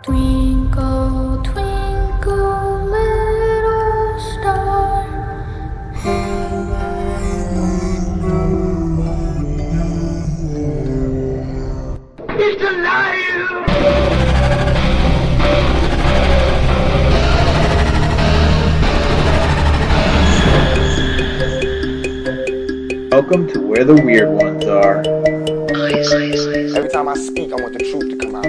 Twinkle, twinkle, little star, how He's alive! Welcome to Where the Weird Ones Are. Every time I speak, I want the truth to come out.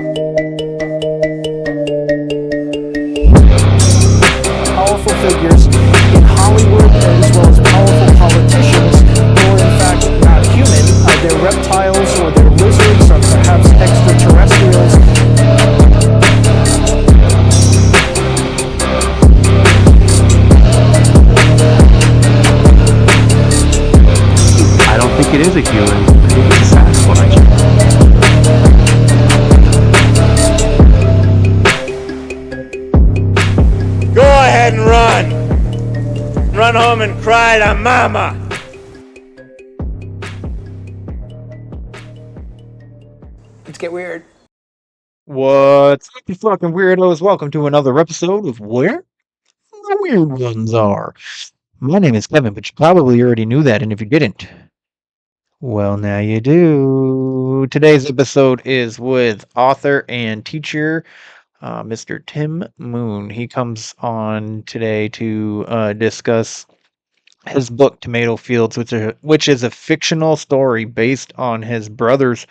Powerful figures in Hollywood as well as powerful politicians who are in fact not human. They're reptiles or they're lizards or perhaps extraterrestrials. I don't think it is a human. I think it's a Sasquatch. Go ahead and run. Run home and cry to mama. Let's get weird. What's up, you fucking weirdos? Welcome to another episode of Where the Weird Ones Are. My name is Kevin, but you probably already knew that, and if you didn't, well, now you do. Today's episode is with author and teacher, Mr. Tim Moon. He comes on today to discuss his book, Tomato Fields, which is a fictional story based on his brother's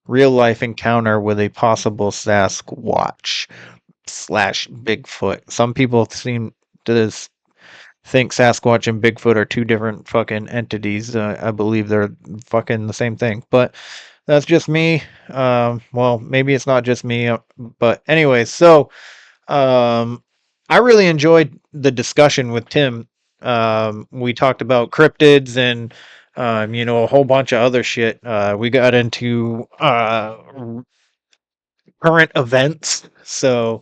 real-life encounter with a possible Sasquatch / Bigfoot. Some people seem to think Sasquatch and Bigfoot are two different fucking entities. I believe they're fucking the same thing, but that's just me. Well, maybe it's not just me, but anyways, so I really enjoyed the discussion with Tim. We talked about cryptids and a whole bunch of other shit. We got into current events. So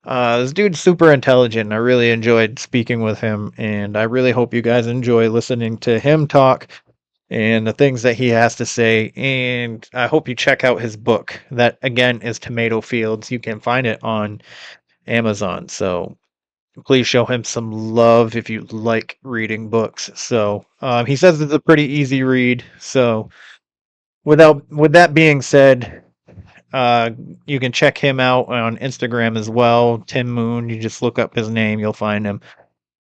this dude's super intelligent. I really enjoyed speaking with him, and I really hope you guys enjoy listening to him talk and the things that he has to say. And I hope you check out his book. That again is Tomato Fields. You can find it on Amazon. So please show him some love if you like reading books. So he says it's a pretty easy read. So with that being said, you can check him out on Instagram as well, Tim Moon. You just look up his name, you'll find him.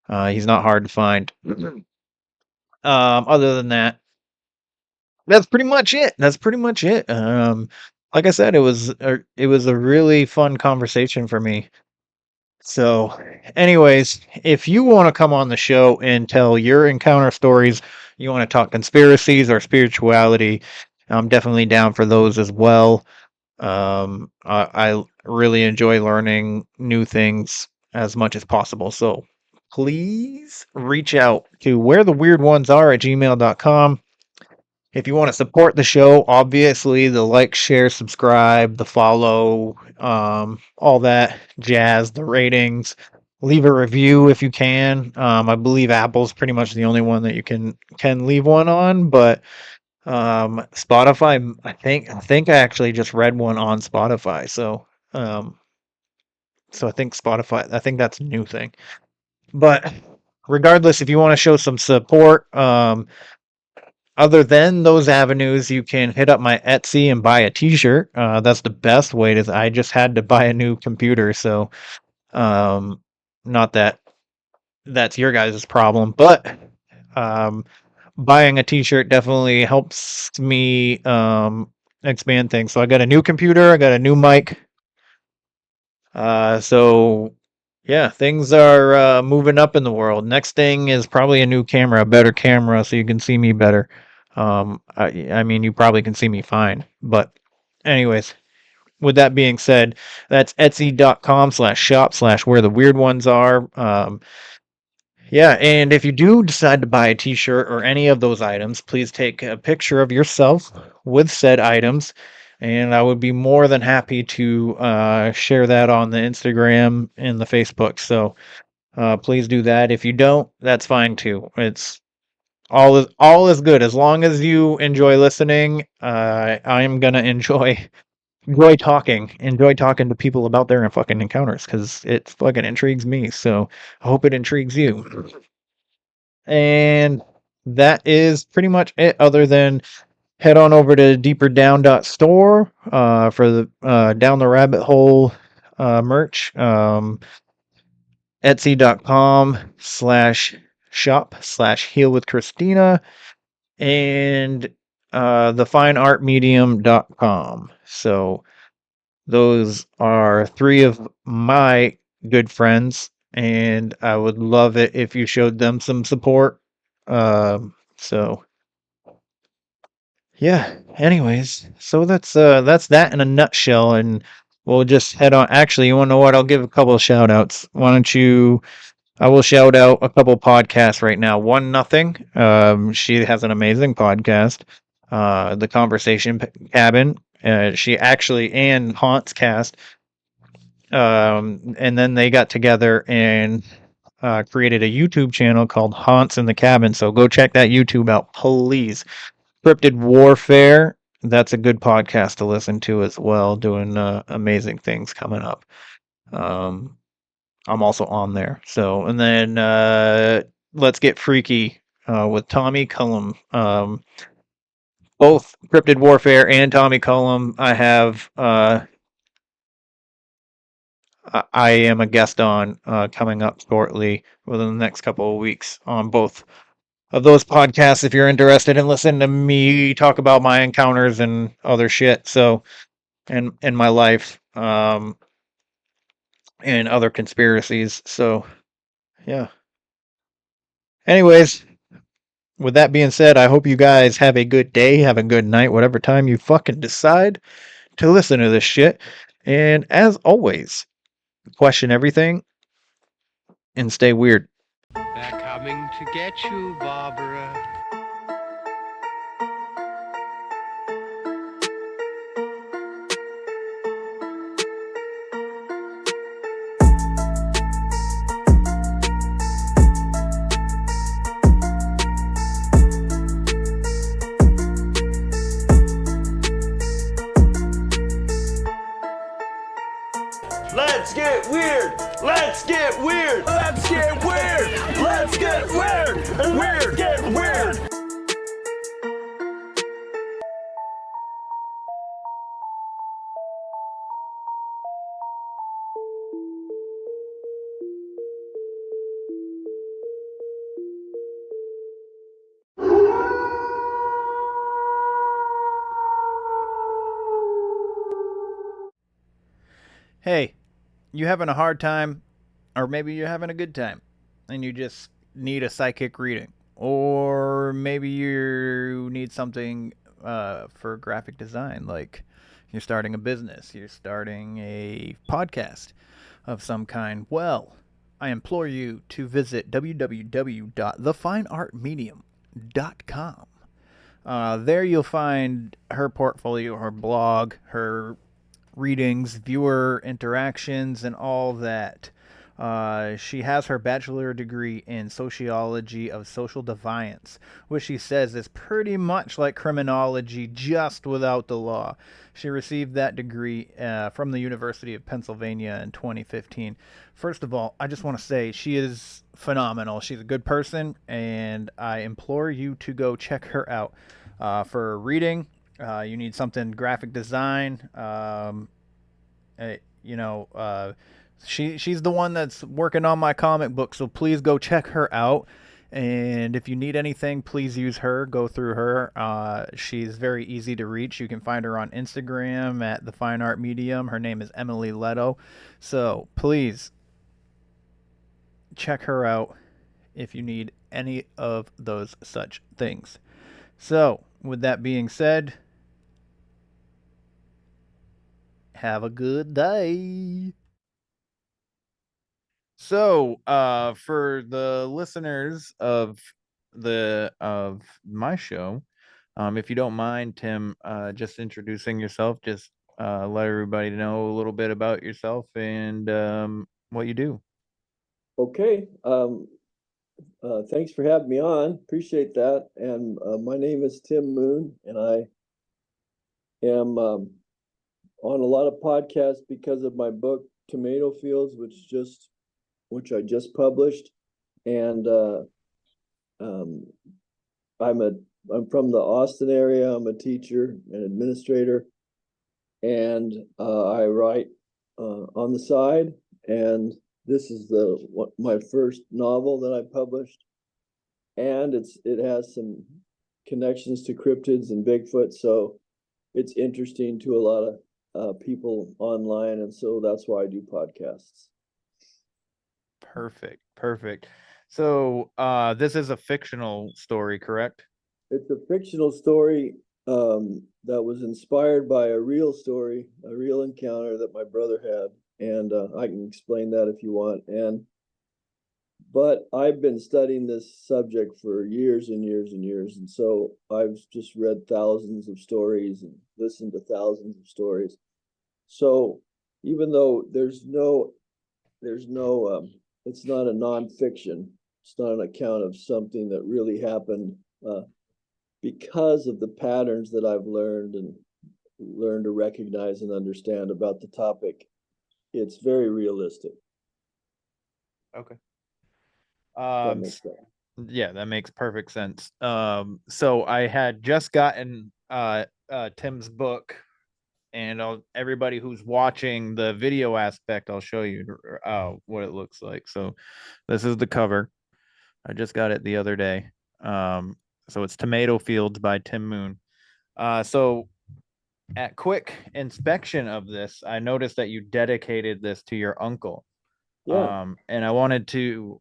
He's not hard to find. Other than that, that's pretty much it. Like I said, it was a really fun conversation for me. So, anyways, if you want to come on the show and tell your encounter stories, you want to talk conspiracies or spirituality, I'm definitely down for those as well. I really enjoy learning new things as much as possible. So please reach out to wheretheweirdonesare@gmail.com. If you want to support the show, obviously the like, share, subscribe, the follow, all that jazz, the ratings. Leave a review if you can. I believe Apple's pretty much the only one that you can leave one on, but Spotify, I think I actually just read one on Spotify. So I think Spotify, I think that's a new thing. But regardless, if you want to show some support, other than those avenues, you can hit up my Etsy and buy a t-shirt. That's the best way I just had to buy a new computer. So, not that that's your guys' problem, but, buying a t-shirt definitely helps me expand things. So I got a new computer, I got a new mic. So yeah, things are moving up in the world. Next thing is probably a new camera, a better camera, so you can see me better. I mean, you probably can see me fine. But anyways, with that being said, that's etsy.com/shop/wheretheweirdonesare. Yeah, and if you do decide to buy a t-shirt or any of those items, please take a picture of yourself with said items, and I would be more than happy to share that on the Instagram and the Facebook. So please do that. If you don't, that's fine too. It's all is good as long as you enjoy listening. I am gonna enjoy enjoy talking to people about their fucking encounters, because it fucking intrigues me. So I hope it intrigues you. And that is pretty much it, other than head on over to DeeperDown.store for the Down the Rabbit Hole merch. Etsy.com/shop/HealWithKristina, and thefineartmedium.com. So those are three of my good friends, and I would love it if you showed them some support. So yeah. Anyways, so that's that in a nutshell, and we'll just head on. Actually, you want to know what? I'll give a couple of shout outs. Why don't you? I will shout out a couple podcasts right now. One Nothing. She has an amazing podcast. The Conversation Cabin. She actually, and Haunts Cast. And then they got together and created a YouTube channel called Haunts in the Cabin. So go check that YouTube out, please. Cryptid Warfare. That's a good podcast to listen to as well. Doing amazing things coming up. I'm also on there. So, and then Let's Get Freaky with Tommy Cullum. Both Cryptid Warfare and Tommy Cullum. I am a guest on coming up shortly within the next couple of weeks on both of those podcasts if you're interested in listening to me talk about my encounters and other shit. So, and in my life, and other conspiracies. So, yeah. Anyways, with that being said, I hope you guys have a good day, have a good night, whatever time you fucking decide to listen to this shit. And as always, question everything and stay weird. They're coming to get you, Barbara. Let's get weird. Let's get weird. Let's get weird. Let's get weird. Weird. Get weird. Hey, you having a hard time, or maybe you're having a good time, and you just need a psychic reading, or maybe you need something for graphic design, like you're starting a business, you're starting a podcast of some kind. Well, I implore you to visit www.thefineartmedium.com. There you'll find her portfolio, her blog, her readings, viewer interactions, and all that. She has her bachelor degree in sociology of social deviance, which she says is pretty much like criminology, just without the law. She received that degree from the University of Pennsylvania in 2015. First of all, I just want to say she is phenomenal. She's a good person, and I implore you to go check her out for reading. You need something graphic design. She's the one that's working on my comic book, so please go check her out. And if you need anything, please use her. Go through her. She's very easy to reach. You can find her on Instagram at the Fine Art Medium. Her name is Emily Leto. So please check her out if you need any of those such things. So, with that being said, have a good day. So, for the listeners of my show, if you don't mind, Tim, just introducing yourself, just let everybody know a little bit about yourself and what you do. Okay. Thanks for having me on. Appreciate that. And my name is Tim Moon, and I am on a lot of podcasts because of my book Tomato Fields, which I just published, and I'm from the Austin area. I'm a teacher and administrator, and I write on the side. And this is my first novel that I published, and it has some connections to cryptids and Bigfoot, so it's interesting to a lot of people online, and so that's why I do podcasts. Perfect. So this is a fictional story, correct? It's a fictional story that was inspired by a real story, a real encounter that my brother had, and I can explain that if you want. But I've been studying this subject for years and years and years, and so I've just read thousands of stories and listened to thousands of stories. So even though there's no it's not a nonfiction, it's not an account of something that really happened, because of the patterns that I've learned to recognize and understand about the topic, it's very realistic. Okay. That makes sense. Yeah, that makes perfect sense. So I had just gotten Tim's book, and everybody who's watching the video aspect, I'll show you what it looks like. So this is the cover. I just got it the other day. So it's Tomato Fields by Tim Moon. So at quick inspection of this, I noticed that you dedicated this to your uncle. Yeah. And I wanted to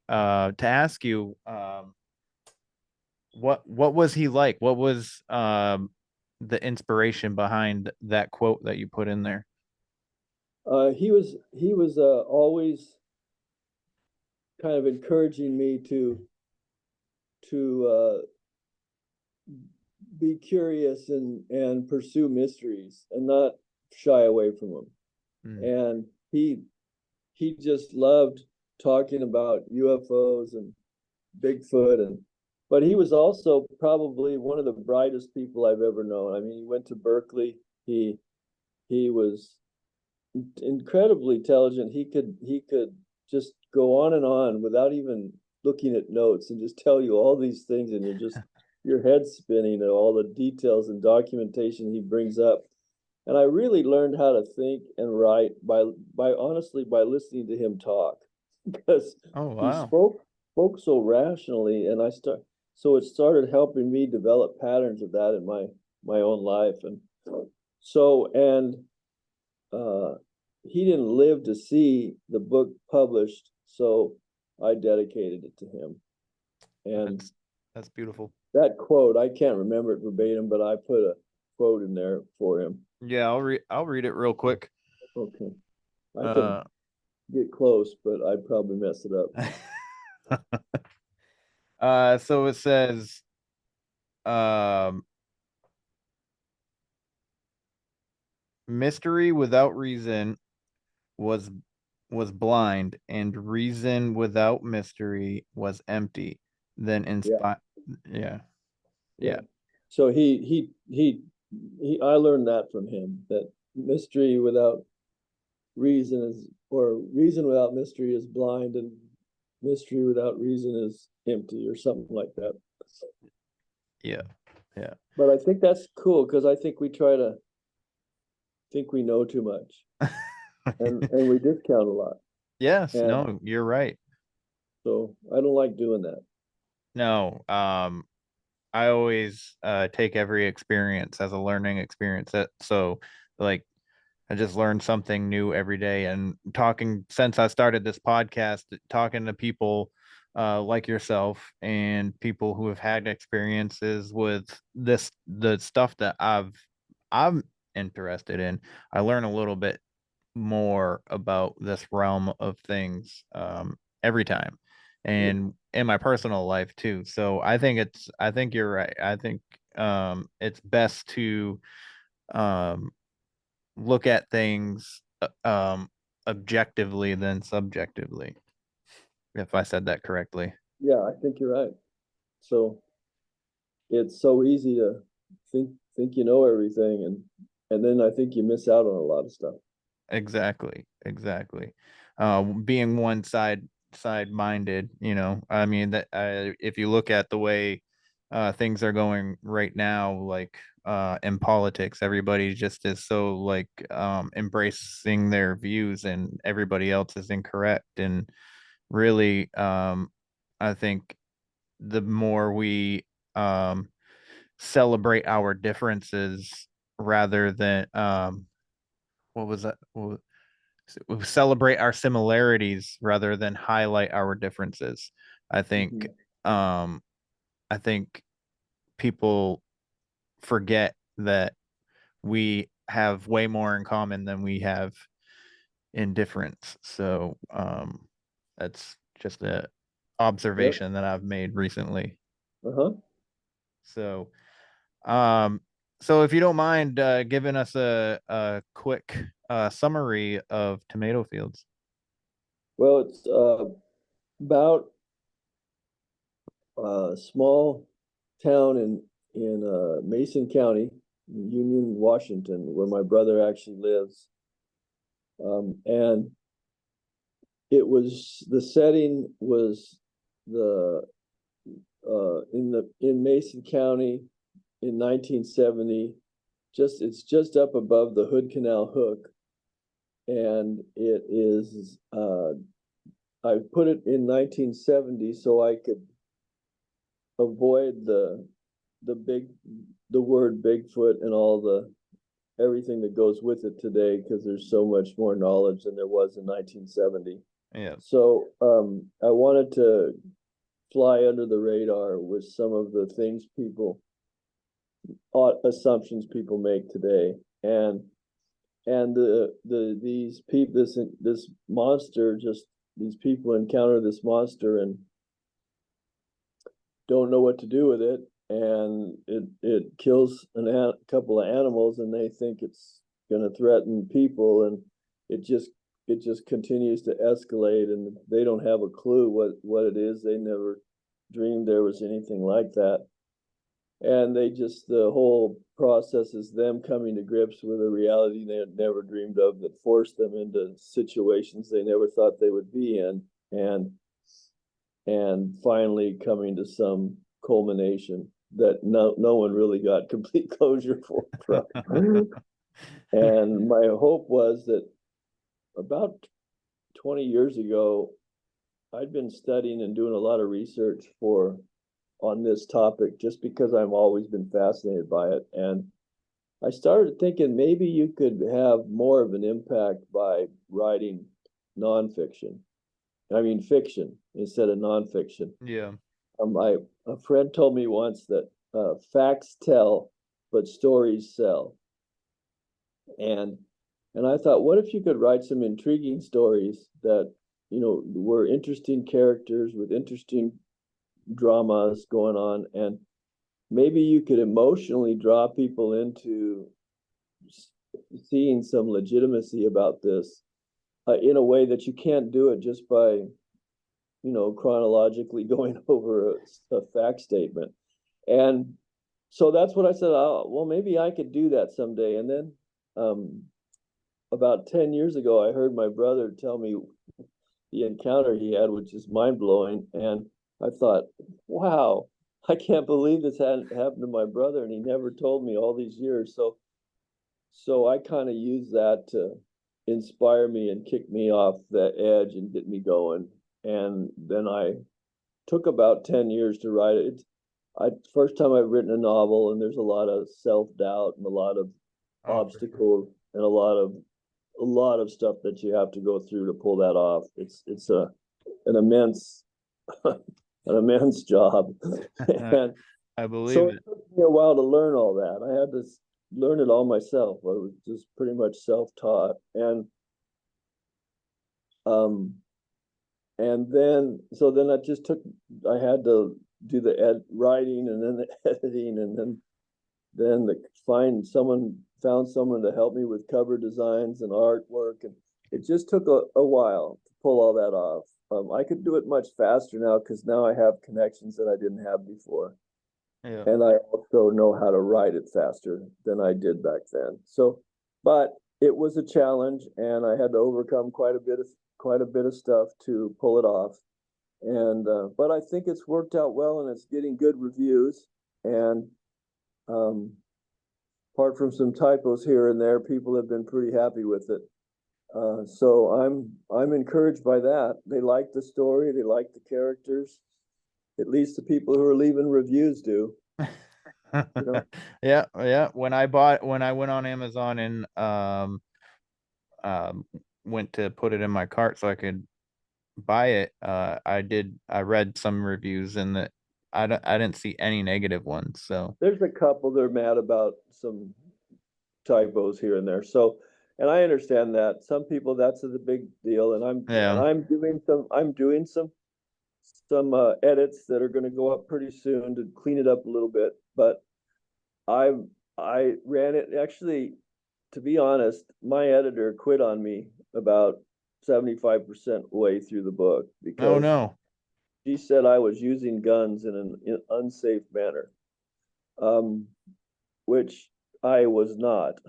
ask you, what was he like? What was the inspiration behind that quote that you put in there? He was always kind of encouraging me to be curious and pursue mysteries and not shy away from them. And he just loved talking about UFOs and Bigfoot, but he was also probably one of the brightest people I've ever known. I mean, he went to Berkeley. He was incredibly intelligent. He could just go on and on without even looking at notes and just tell you all these things, and your head's spinning at all the details and documentation he brings up. And I really learned how to think and write by honestly by listening to him talk, because he spoke so rationally, and so it started helping me develop patterns of that in my own life. And so he didn't live to see the book published, so I dedicated it to him. And that's beautiful. That quote, I can't remember it verbatim, but I put a quote in there for him. Yeah, I'll read it real quick. Okay. I can get close, but I'd probably mess it up. So it says, mystery without reason was blind, and reason without mystery was empty. Then inspire. Yeah. So I learned that from him, that mystery without reason reason without mystery is blind, and mystery without reason is empty, or something like that. Yeah. But I think that's cool, because I think we try to think we know too much, and we discount a lot. Yes. No, you're right. So I don't like doing that. No. I always take every experience as a learning experience. So like, I just learn something new every day. And since I started this podcast, talking to people like yourself and people who have had experiences with the stuff that I'm interested in, I learn a little bit more about this realm of things every time, and in my personal life too. So I think you're right. I think it's best to look at things objectively than subjectively, if I said that correctly. Yeah, I think you're right. So it's so easy to think you know everything, and and then I think you miss out on a lot of stuff. Exactly. Being one side minded, I mean that if you look at the way things are going right now, like in politics, everybody just is so like embracing their views and everybody else is incorrect. And really, I think the more we celebrate our differences rather than what was that? Celebrate our similarities rather than highlight our differences. I think um I think people forget that we have way more in common than we have in difference. So that's just a observation that I've made recently. Uh-huh. So um so if you don't mind giving us a quick summary of tomato fields. Well, it's about a small town in Mason County, Union, Washington, where my brother actually lives. And the setting was the in Mason County in 1970. It's just up above the Hood Canal Hook, and it is I put it in 1970 so I could avoid the word Bigfoot and all the everything that goes with it today, because there's so much more knowledge than there was in 1970. Yeah. So I wanted to fly under the radar with some of the things assumptions people make today, and these people, this monster, just these people encounter this monster and don't know what to do with it, and it kills a couple of animals, and they think it's going to threaten people, and it just continues to escalate, and they don't have a clue what it is. They never dreamed there was anything like that, and the whole process is them coming to grips with a reality they had never dreamed of, that forced them into situations they never thought they would be in, and finally coming to some culmination that no one really got complete closure from. And my hope was that about 20 years ago, I'd been studying and doing a lot of research on this topic, just because I've always been fascinated by it. And I started thinking maybe you could have more of an impact by writing nonfiction. I mean, fiction instead of nonfiction. Yeah. A friend told me once that facts tell, but stories sell. And I thought, what if you could write some intriguing stories that, were interesting characters with interesting dramas going on, and maybe you could emotionally draw people into seeing some legitimacy about this in a way that you can't do it just by chronologically going over a fact statement. And so that's what I said, oh, well, maybe I could do that someday. And then about 10 years ago, I heard my brother tell me the encounter he had, which is mind-blowing. And I thought, wow, I can't believe this hadn't happened to my brother, and he never told me all these years. So I kind of used that to inspire me and kick me off the edge and get me going. And then I took about 10 years to write it. First time I've written a novel, and there's a lot of self-doubt and a lot of obstacles and a lot of stuff that you have to go through to pull that off. It's an immense job. And I believe so it. it took me a while to learn all that. I had to learn it all myself. I was just pretty much self-taught. And then I had to do the writing, and then the editing, and then found someone to help me with cover designs and artwork, and it just took a while to pull all that off. I could do it much faster now, because now I have connections that I didn't have before. Yeah. And I also know how to write it faster than I did back then. So, but it was a challenge, and I had to overcome quite a bit of stuff to pull it off. And but I think it's worked out well, and it's getting good reviews. And apart from some typos here and there, people have been pretty happy with it. So I'm encouraged by that. They like the story, they like the characters. At least the people who are leaving reviews do. You know? Yeah. When I went on Amazon and went to put it in my cart so I could buy it, I read some reviews and that I didn't see any negative ones. So There's a couple that are mad about some typos here and there. So, and I understand that some people that's the big deal. And yeah. I'm doing some edits that are going to go up pretty soon to clean it up a little bit. But I ran it actually. To be honest, my editor quit on me about 75% way through the book Oh because no. she said I was using guns in an unsafe manner, which I was not.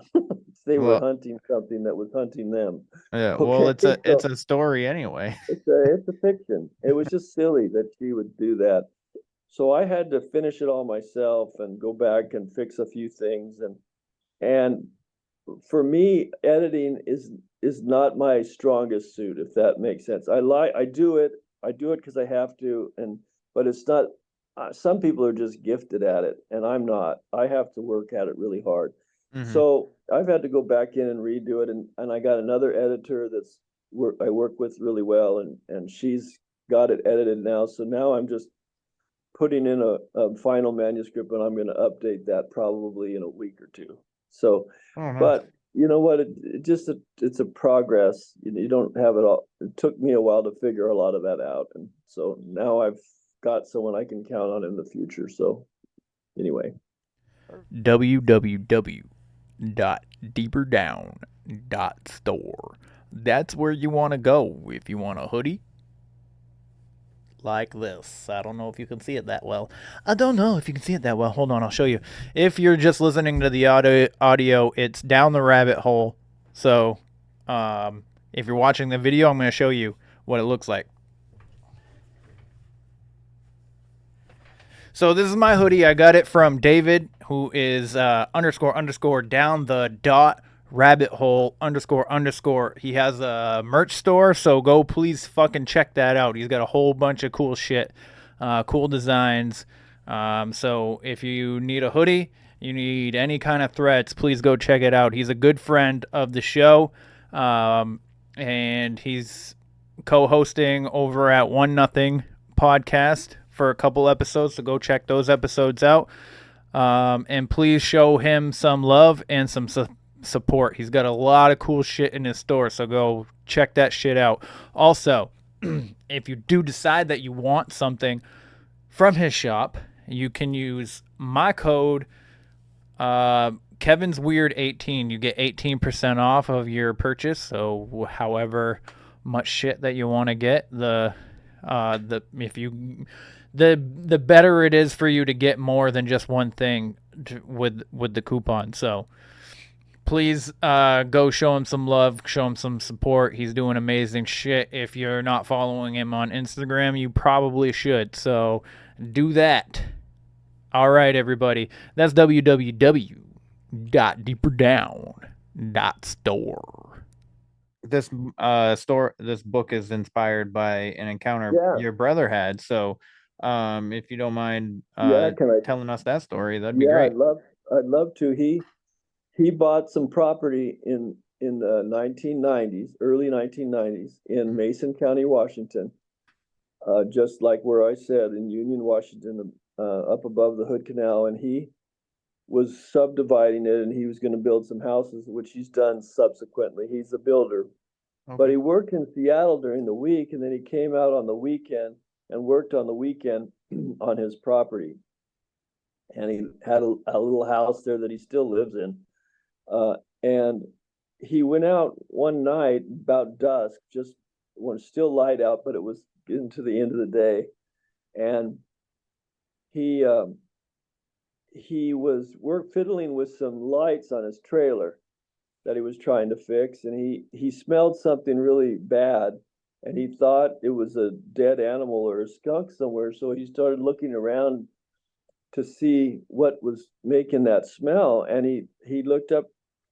They were Well, hunting something that was hunting them. yeah. Well, Okay, it's so a story anyway. it's a fiction. It was just silly that she would do that. So I had to finish it all myself and go back and fix a few things. And for me, editing is not my strongest suit, if that makes sense. I do it because I have to, but it's not. Some people are just gifted at it, and I'm not. I have to work at it really hard. Mhm. So I've had to go back in and redo it, and I got another editor I work with really well, and she's got it edited now. So now I'm just putting in a final manuscript, and I'm going to update that probably in a week or two. So, Oh, nice. but you know what? It's a progress. You don't have it all. It took me a while to figure a lot of that out, and so now I've got someone I can count on in the future. So, anyway, www.deeperdown.store. That's where you want to go if you want a hoodie like this. I don't know if you can see it that well. Hold on, I'll show you. If you're just listening to the audio, it's down the rabbit hole. So, if you're watching the video, I'm going to show you what it looks like. So this is my hoodie. I got it from David, who is __ down the dot rabbit hole __. He has a merch store, so go please fucking check that out. He's got a whole bunch of cool shit, cool designs. So if you need a hoodie, you need any kind of threads, please go check it out. He's a good friend of the show, and he's co-hosting over at One Nothing podcast for a couple episodes, so go check those episodes out. And please show him some love and some support. He's got a lot of cool shit in his store, so go check that shit out. Also, if you do decide that you want something from his shop, you can use my code Kevin's Weird 18. You get 18% off of your purchase. So however much shit that you want to get, the better it is for you to get more than just one thing with the coupon. So please go show him some love, show him some support. He's doing amazing shit. If you're not following him on Instagram, you probably should. So do that. All right, everybody. That's www.deeperdown.store. This this book is inspired by an encounter your brother had. So if you don't mind telling us that story, that'd be great. I'd love to. He bought some property in the 1990s, early 1990s in Mason County, Washington, just like where I said, in Union, Washington, up above the Hood Canal. And he was subdividing it, and he was going to build some houses, which he's done subsequently. He's a builder. Okay. But he worked in Seattle during the week, and then he came out on the weekend and worked on the weekend on his property. And he had a little house there that he still lives in. And he went out one night about dusk, just when it's still light out, but it was getting to the end of the day. And he he was fiddling with some lights on his trailer that he was trying to fix, and he smelled something really bad, and he thought it was a dead animal or a skunk somewhere. So he started looking around to see what was making that smell, and he looked up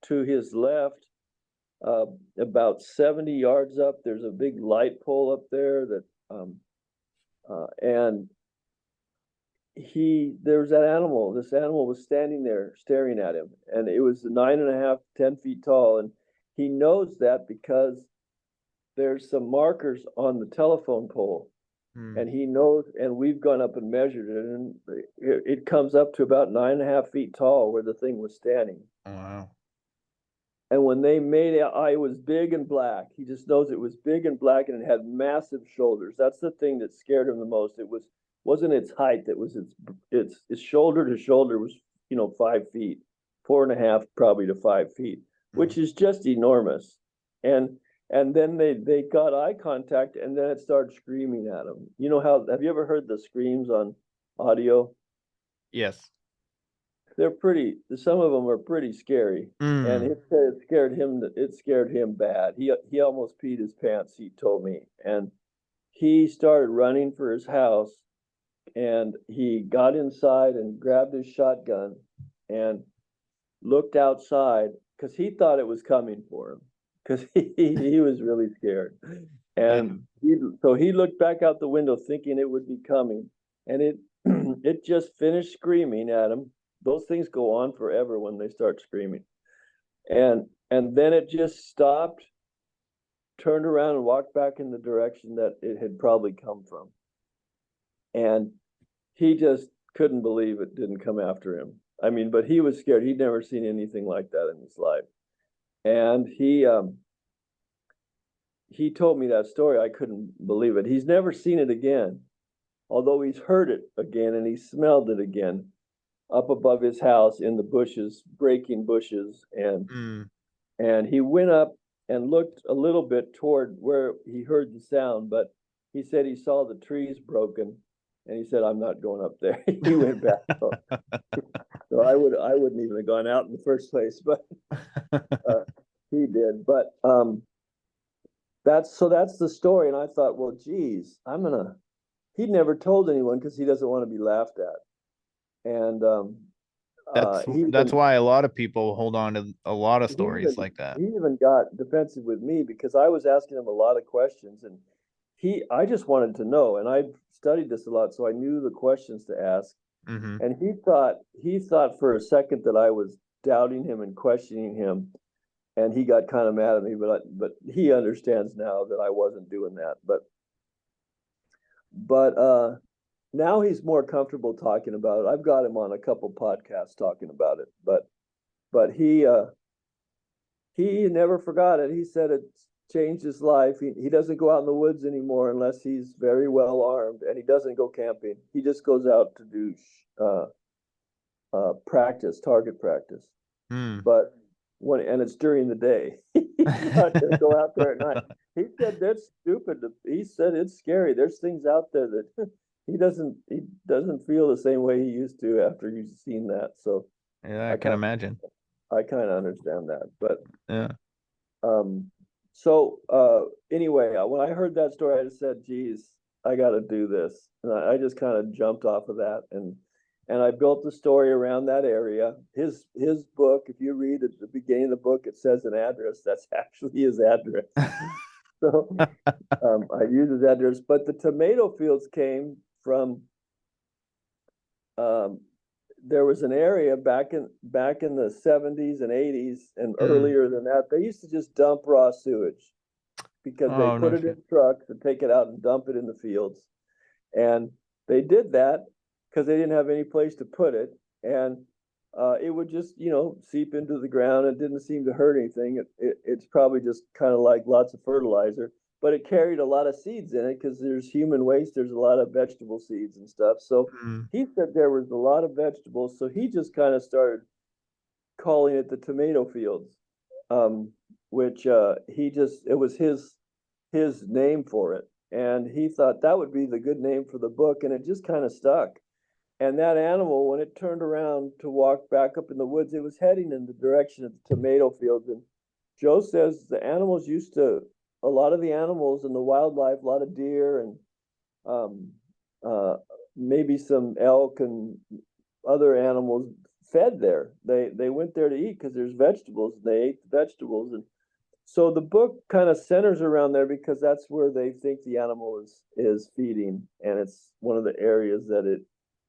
to his left, about 70 yards up. There's a big light pole up there that and there was that animal. This animal was standing there staring at him, and it was 9.5, 10 feet tall. And he knows that because there's some markers on the telephone pole, and he knows. And we've gone up and measured it, and it comes up to about 9.5 feet tall where the thing was standing. Oh, wow. And when they made it, it was big and black. He just knows it was big and black, and it had massive shoulders. That's the thing that scared him the most. It wasn't its height. It was its shoulder to shoulder was 5 feet, 4.5 probably to 5 feet, which is just enormous. And then they got eye contact, and then it started screaming at him. You know how? Have you ever heard the screams on audio? Yes. They're pretty. Some of them are pretty scary, and it scared him. It scared him bad. He almost peed his pants. He told me, and he started running for his house, and he got inside and grabbed his shotgun and looked outside because he thought it was coming for him because he was really scared, and so he looked back out the window thinking it would be coming, and it just finished screaming at him. Those things go on forever when they start screaming. And then it just stopped, turned around, and walked back in the direction that it had probably come from. And he just couldn't believe it didn't come after him. I mean, but he was scared. He'd never seen anything like that in his life. And he told me that story. I couldn't believe it. He's never seen it again, although he's heard it again and he smelled it again up above his house in the bushes, breaking bushes. And he went up and looked a little bit toward where he heard the sound, but he said he saw the trees broken, and he said, "I'm not going up there." He went back. So I wouldn't even have gone out in the first place, but he did. But that's the story. And I thought, well, geez, he'd never told anyone because he doesn't want to be laughed at. And that's why a lot of people hold on to a lot of stories like that. He even got defensive with me because I was asking him a lot of questions, and I just wanted to know, and I studied this a lot, so I knew the questions to ask. And he thought for a second that I was doubting him and questioning him, and he got kind of mad at me. But he understands now that I wasn't doing that. But now he's more comfortable talking about it. I've got him on a couple podcasts talking about it, but he never forgot it. He said it changed his life. He doesn't go out in the woods anymore unless he's very well armed, and he doesn't go camping. He just goes out to do target practice. But and it's during the day. He's not going to go out there at night. He said that's stupid. He said it's scary. There's things out there that he doesn't feel the same way he used to after he's seen that. So yeah, I can imagine. I kind of understand that, but yeah. So anyway, when I heard that story, I just said, "Geez, I got to do this," and I just kind of jumped off of that, and I built the story around that area. His book, if you read at the beginning of the book, it says an address. That's actually his address. So I used his address, but the tomato fields came from. There was an area back in the 70s and 80s and earlier than that. They used to just dump raw sewage because they put it in trucks and take it out and dump it in the fields. And they did that because they didn't have any place to put it. And it would just, seep into the ground. It didn't seem to hurt anything. It's probably just kind of like lots of fertilizer. But it carried a lot of seeds in it because there's human waste. There's a lot of vegetable seeds and stuff. So he said there was a lot of vegetables. So he just kind of started calling it the tomato fields, which it was his name for it. And he thought that would be the good name for the book. And it just kind of stuck. And that animal, when it turned around to walk back up in the woods, it was heading in the direction of the tomato fields. And Joe says the animals a lot of the animals and the wildlife, a lot of deer and maybe some elk and other animals fed there. They went there to eat because there's vegetables. They ate the vegetables, and so the book kind of centers around there because that's where they think the animal is feeding, and it's one of the areas that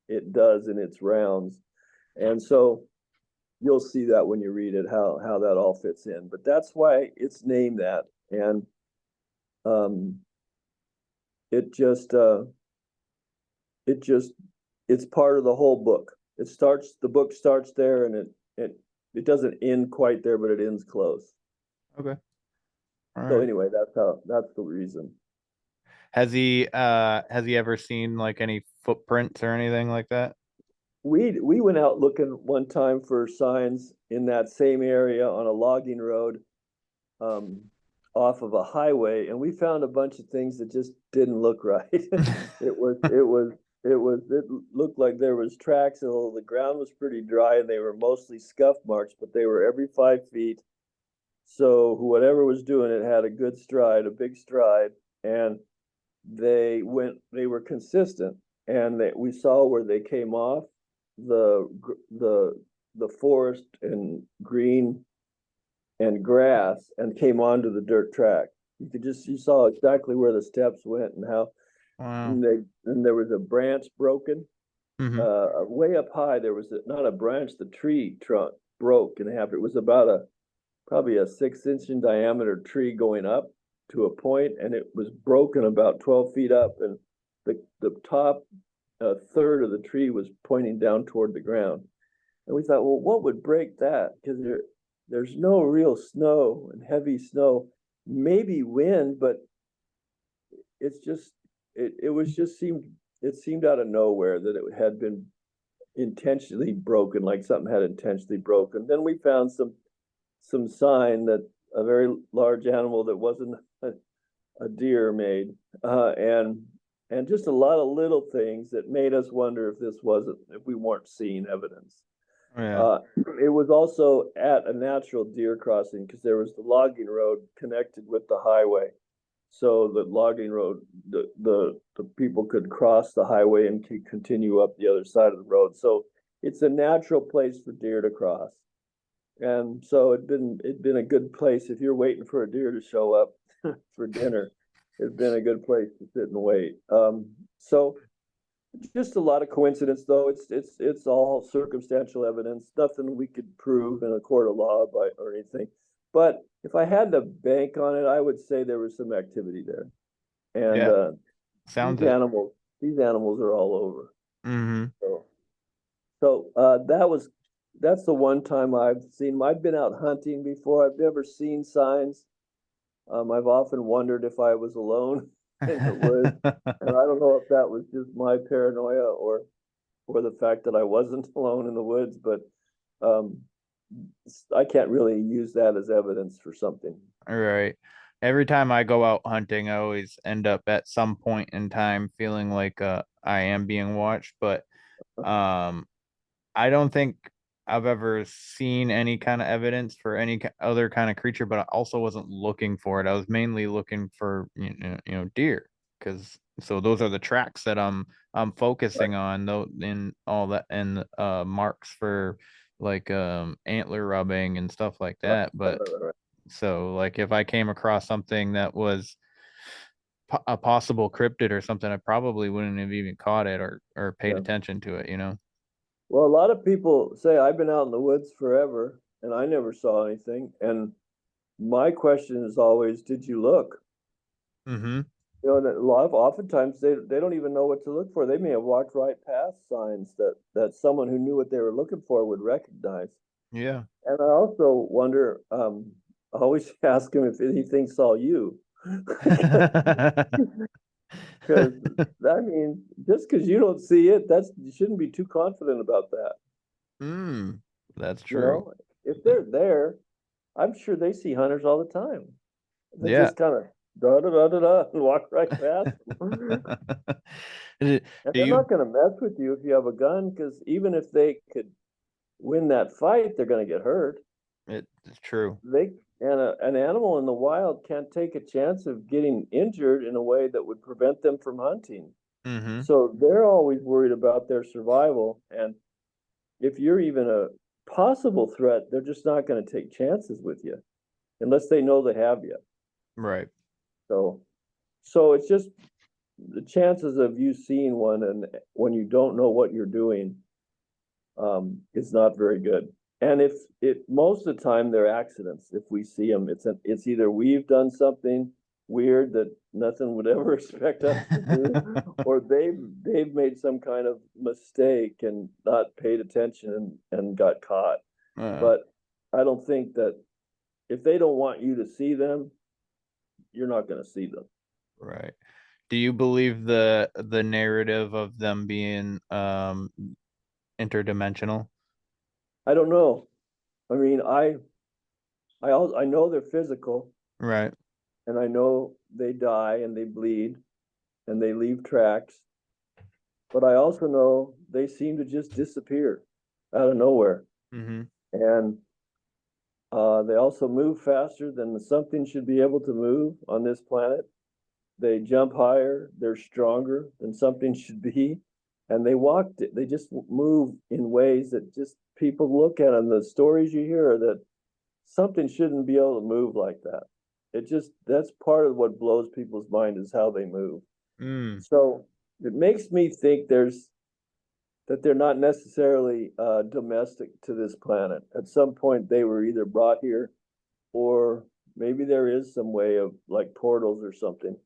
it does in its rounds. And so you'll see that when you read it, how that all fits in. But that's why it's named that. And it's part of the whole book. The book starts there, and it doesn't end quite there, but it ends close. Okay. All So right. anyway, that's the reason. Has he ever seen like any footprints or anything like that? We went out looking one time for signs in that same area on a logging road, off of a highway, and we found a bunch of things that just didn't look right. It looked like there was tracks, and the ground was pretty dry, and they were mostly scuff marks, but they were every 5 feet. So whatever was doing it had a big stride, and they were consistent, and we saw where they came off the forest and green and grass and came onto the dirt track. You saw exactly where the steps went and how. Wow. And there was a branch broken. Way up high, there was not a branch, the tree trunk broke in half. It was about probably a 6-inch in diameter tree going up to a point, and it was broken about 12 feet up, and the top third of the tree was pointing down toward the ground. And we thought, well, what would break that? Because there's no real snow and heavy snow, maybe wind, but it's just it seemed out of nowhere that it had been intentionally broken, like something had intentionally broken. Then we found some sign that a very large animal that wasn't a deer made, and just a lot of little things that made us wonder if we weren't seeing evidence. Yeah. It was also at a natural deer crossing because there was the logging road connected with the highway. So the logging road, the people could cross the highway and continue up the other side of the road. So it's a natural place for deer to cross. And so it'd been a good place if you're waiting for a deer to show up for dinner. It's been a good place to sit and wait. So just a lot of coincidence, though. It's all circumstantial evidence, nothing we could prove in a court of law or anything. But if I had to bank on it, I would say there was some activity there. And Sounds these animals are all over. Mm-hmm. So that's the one time I've seen. I've been out hunting before. I've never seen signs. I've often wondered if I was alone in the woods, and I don't know if that was just my paranoia or the fact that I wasn't alone in the woods, but I can't really use that as evidence for something. All right. Every time I go out hunting, I always end up at some point in time feeling like I am being watched, but I don't think I've ever seen any kind of evidence for any other kind of creature, but I also wasn't looking for it. I was mainly looking for deer, because so those are the tracks that I'm focusing on, though, in all that, and marks for like antler rubbing and stuff like that. But so like if I came across something that was a possible cryptid or something, I probably wouldn't have even caught it or paid attention to it, Well, a lot of people say I've been out in the woods forever and I never saw anything. And my question is always, did you look? Mm-hmm. Oftentimes they don't even know what to look for. They may have walked right past signs that someone who knew what they were looking for would recognize. Yeah. And I also wonder, I always ask him if anything saw you. Because I mean, just because you don't see it, you shouldn't be too confident about that. That's true. If they're there, I'm sure they see hunters all the time. They just kind of da da da da da, and walk right past them. And Do they're you? not going to mess with you if you have a gun, because even if they could win that fight, they're going to get hurt. It's true. An animal in the wild can't take a chance of getting injured in a way that would prevent them from hunting. Mm-hmm. So they're always worried about their survival. And if you're even a possible threat, they're just not going to take chances with you unless they know they have you. Right. So it's just the chances of you seeing one, and when you don't know what you're doing, is not very good. And if most of the time they're accidents. If we see them, it's either we've done something weird that nothing would ever expect us to do, or they've made some kind of mistake and not paid attention and got caught. But I don't think that if they don't want you to see them, you're not going to see them. Right. Do you believe the narrative of them being interdimensional? I don't know. I mean, I know they're physical, Right. and I know they die and they bleed and they leave tracks, but I also know they seem to just disappear out of nowhere. Mm-hmm. And they also move faster than something should be able to move on this planet. They jump higher, they're stronger than something should be, and they just move in ways that just people look at them. The stories you hear are that something shouldn't be able to move like that. That's part of what blows people's mind, is how they move. So it makes me think that they're not necessarily domestic to this planet. At some point they were either brought here, or maybe there is some way of, like, portals or something.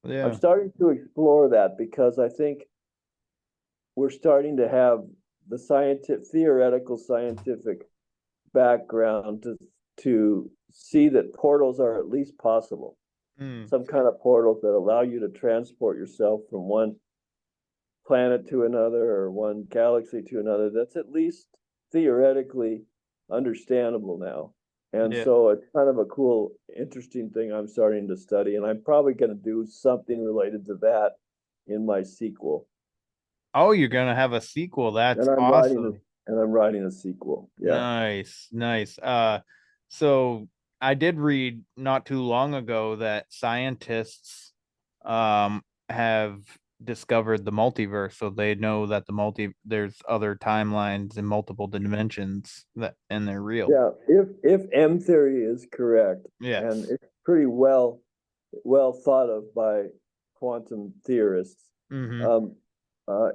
Yeah. I'm starting to explore that, because I think we're starting to have the theoretical scientific background to see that portals are at least possible. Some kind of portals that allow you to transport yourself from one planet to another, or one galaxy to another. That's at least theoretically understandable now. And so it's kind of a cool, interesting thing I'm starting to study, and I'm probably going to do something related to that in my sequel. Oh, you're gonna have a sequel. That's And I'm awesome. writing a sequel. Yeah. Nice. So I did read not too long ago that scientists have discovered the multiverse, so they know that there's other timelines in multiple dimensions and they're real. Yeah, if M theory is correct, Yes. and it's pretty well thought of by quantum theorists. Mm-hmm.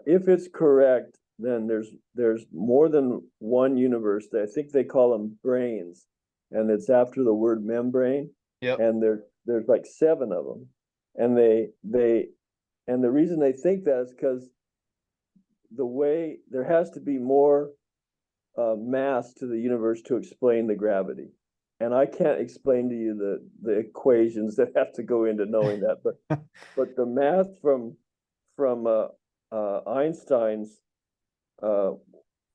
If it's correct, then there's more than one universe. I think they call them brains, and it's after the word membrane. Yep. And there's like 7 of them, and the reason they think that is because there has to be more mass to the universe to explain the gravity. And I can't explain to you the equations that have to go into knowing that, but the math from Einstein's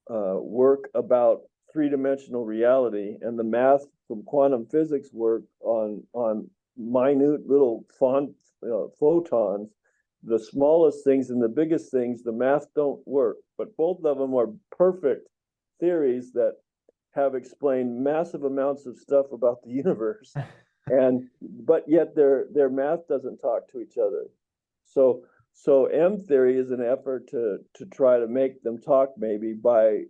work about 3-dimensional reality, and the math from quantum physics work on minute little photons, the smallest things and the biggest things, the math don't work. But both of them are perfect theories that have explained massive amounts of stuff about the universe, but yet their math doesn't talk to each other. So M theory is an effort to try to make them talk, maybe by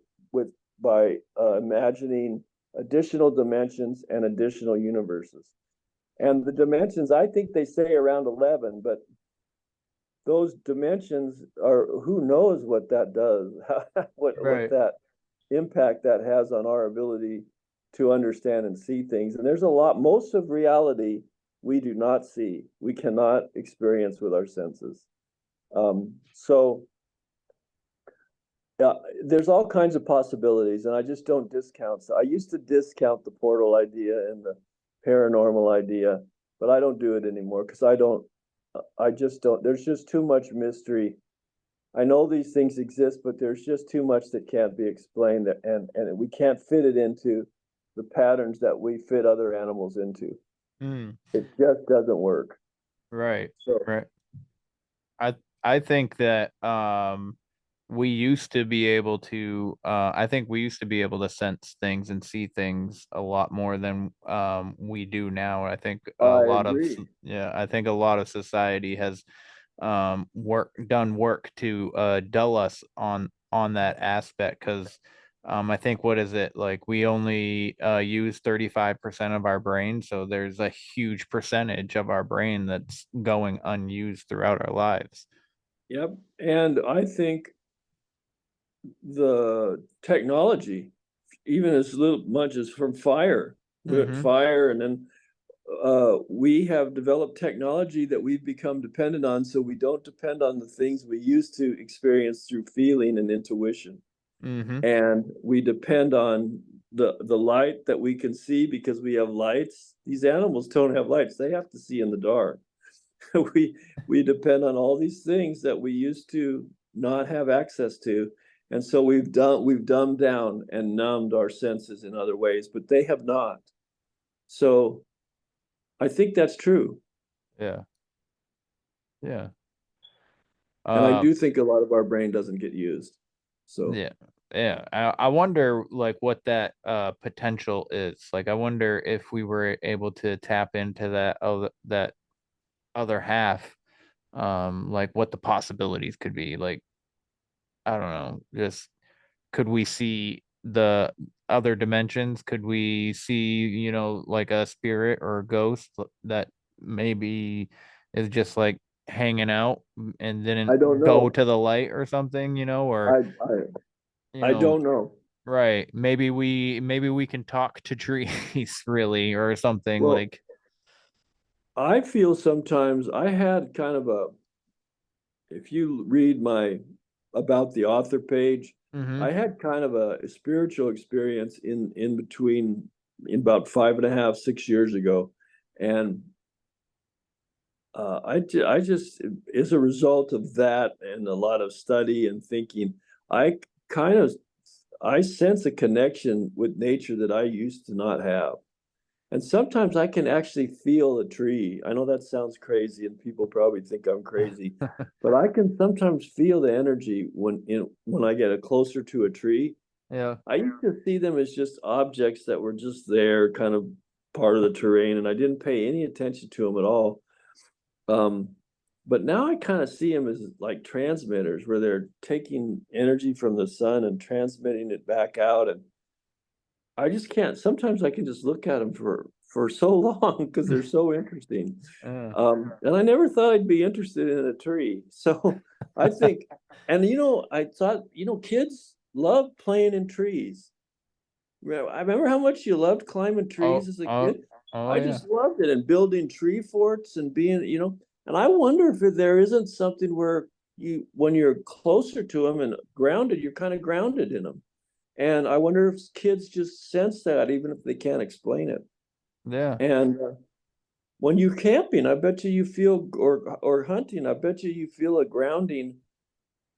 imagining additional dimensions and additional universes. And the dimensions, I think they say around 11, but those dimensions are, who knows what that does, what that impact that has on our ability to understand and see things. And there's most of reality we do not see, we cannot experience with our senses. So there's all kinds of possibilities, and I just don't discount. So I used to discount the portal idea and the paranormal idea, but I don't do it anymore, because I just don't, there's just too much mystery. I know these things exist, but there's just too much that can't be explained, and we can't fit it into the patterns that we fit other animals into. It just doesn't work. Right. So Right. I I think that we used to be able to I think we used to be able to sense things and see things a lot more than we do now. I think a I lot of agree. yeah, I think a lot of society has done work to dull us on that aspect because I think what is it like we only use 35% of our brain, so there's a huge percentage of our brain that's going unused throughout our lives. Yep. And I think the technology, even as little much as from fire, Mm-hmm. fire, and then we have developed technology that we've become dependent on, so we don't depend on the things we used to experience through feeling and intuition. Mm-hmm. And we depend on the light that we can see because we have lights. These animals don't have lights; they have to see in the dark. we depend on all these things that we used to not have access to, and so we've dumbed down and numbed our senses in other ways, but they have not. So I think that's true. Yeah. Yeah. And I Uh, do think a lot of our brain doesn't get used. So yeah. Yeah. I wonder like what that potential is. Like I wonder if we were able to tap into that other half, like what the possibilities could be. Like I don't know, just could we see the other dimensions? Could we see, like a spirit or a ghost that maybe is just like hanging out and I didn't don't go know. to the light or something, or I I you I know, don't know. right. Maybe we can talk to trees really or something Well, like I feel sometimes I had kind of a, if you read my about the author page, mm-hmm. I had kind of a spiritual experience in between, in about 5.5, 6 years ago. And I just, as a result of that and a lot of study and thinking, I kind of, I sense a connection with nature that I used to not have. And sometimes I can actually feel a tree. I know that sounds crazy and people probably think I'm crazy, but I can sometimes feel the energy when I get closer to a tree. Yeah. I used to see them as just objects that were just there, kind of part of the terrain, and I didn't pay any attention to them at all. Um, but now I kind of see them as like transmitters where they're taking energy from the sun and transmitting it back out. And I just can't. Sometimes I can just look at them for so long because they're so interesting. Uh, And I never thought I'd be interested in a tree. So I think, and I thought, kids love playing in trees. I remember how much you loved climbing trees oh, as a oh, kid. oh I yeah. just loved it, and building tree forts and being, and I wonder if there isn't something where when you're closer to them and grounded, you're kind of grounded in them. And I wonder if kids just sense that, even if they can't explain it. Yeah. And when you're camping, I bet you feel, or hunting, I bet you feel a grounding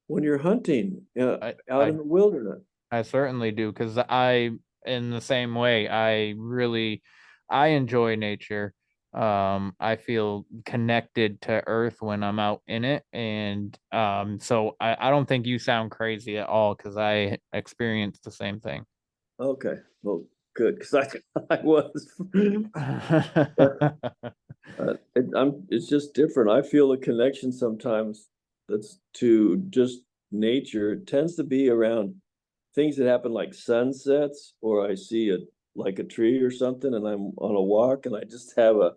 when you're hunting I out I in the wilderness. I certainly do because in the same way, I enjoy nature. I feel connected to Earth when I'm out in it, and so I don't think you sound crazy at all because I experienced the same thing. Okay, well, good, because I was. But it's just different. I feel a connection sometimes that's to just nature. It tends to be around things that happen like sunsets, or I see like a tree or something, and I'm on a walk, and I just have a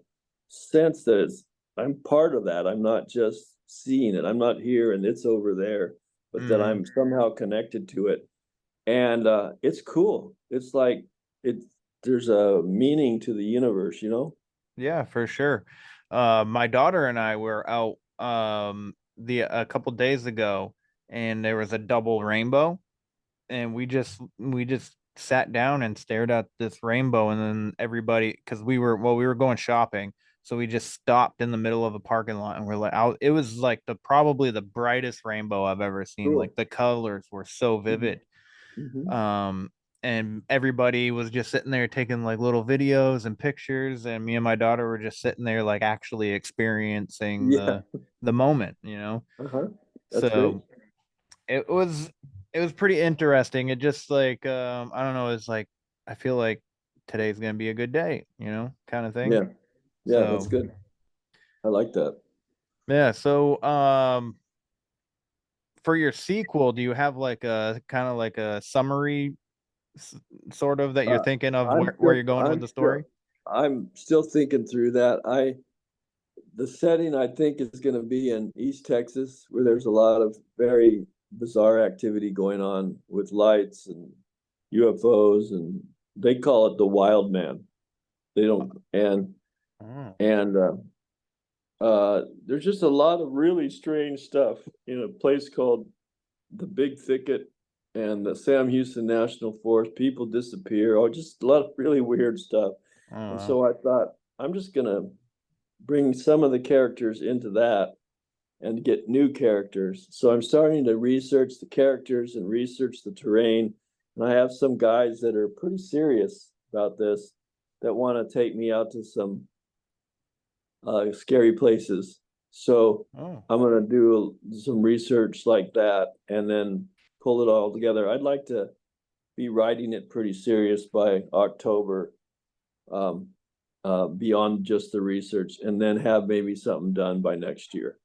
sense that I'm part of that. I'm not just seeing it. I'm not here and it's over there, but that Hmm. I'm somehow connected to it. And it's cool. It's like it. There's a meaning to the universe. Yeah, for sure. My daughter and I were out the a couple days ago, and there was a double rainbow and we just sat down and stared at this rainbow and then everybody because we were going shopping so we just stopped in the middle of a parking lot and we're like it was like probably the brightest rainbow I've ever seen, like Cool. the colors were so Mhm. vivid. Mhm. um and everybody was just sitting there taking like little videos and pictures, and me and my daughter were just sitting there like actually experiencing Yeah. the moment, you know. Uh-huh. That's great. So it was pretty interesting. It just like I don't know, it's like I feel like today's gonna be a good day, you know, kind of thing. Yeah. Yeah, that's So good. I like that. yeah, so for your sequel, do you have like a kind of like a summary s- sort of that you're Uh, thinking of I'm where still, you're going with I'm the still, story? I'm still thinking through that. The setting I think is going to be in East Texas, where there's a lot of very bizarre activity going on with lights and UFOs, and they call it the Wild Man. They don't, Oh. and there's just a lot of really strange stuff in a place called the Big Thicket and the Sam Houston National Forest. People disappear, or just a lot of really weird stuff. And Oh. so I thought I'm just gonna bring some of the characters into that and get new characters. So I'm starting to research the characters and research the terrain. And I have some guys that are pretty serious about this that want to take me out to some scary places. So Oh. I'm going to do some research like that and then pull it all together. I'd like to be writing it pretty serious by October, beyond just the research, and then have maybe something done by next year.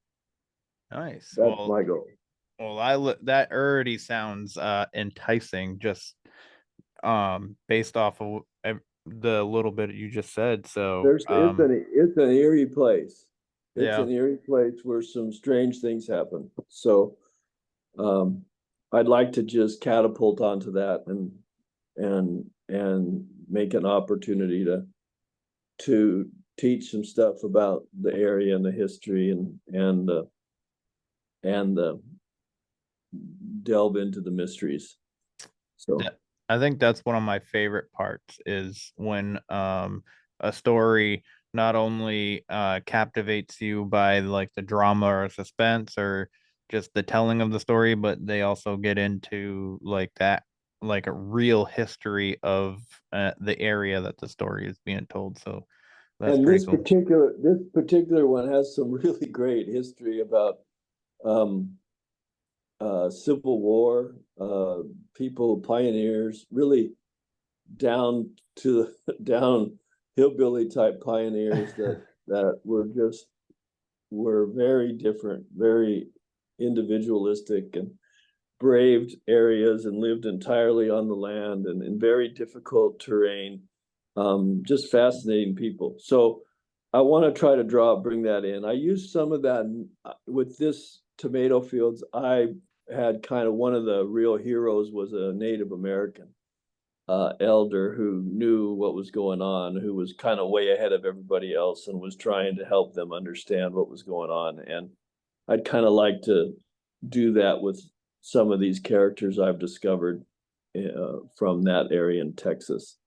Nice. That's my goal. Well, that already sounds enticing just based off of the little bit you just said. So, It's an eerie place. It's yeah. an eerie place where some strange things happen. So um, I'd like to just catapult onto that and make an opportunity to teach some stuff about the area and the history and delve into the mysteries. So I think that's one of my favorite parts is when a story not only captivates you by like the drama or suspense or just the telling of the story, but they also get into like that like a real history of the area that the story is being told. So that's and pretty cool. this particular one has some really great history about um, Civil War, people, pioneers, really down to down hillbilly type pioneers that were very different, very individualistic, and braved areas and lived entirely on the land and in very difficult terrain. Just fascinating people. So I want to try to bring that in. I used some of that with this tomato fields. I had kind of one of the real heroes was a Native American elder who knew what was going on, who was kind of way ahead of everybody else and was trying to help them understand what was going on. And I'd kind of like to do that with some of these characters I've discovered from that area in Texas.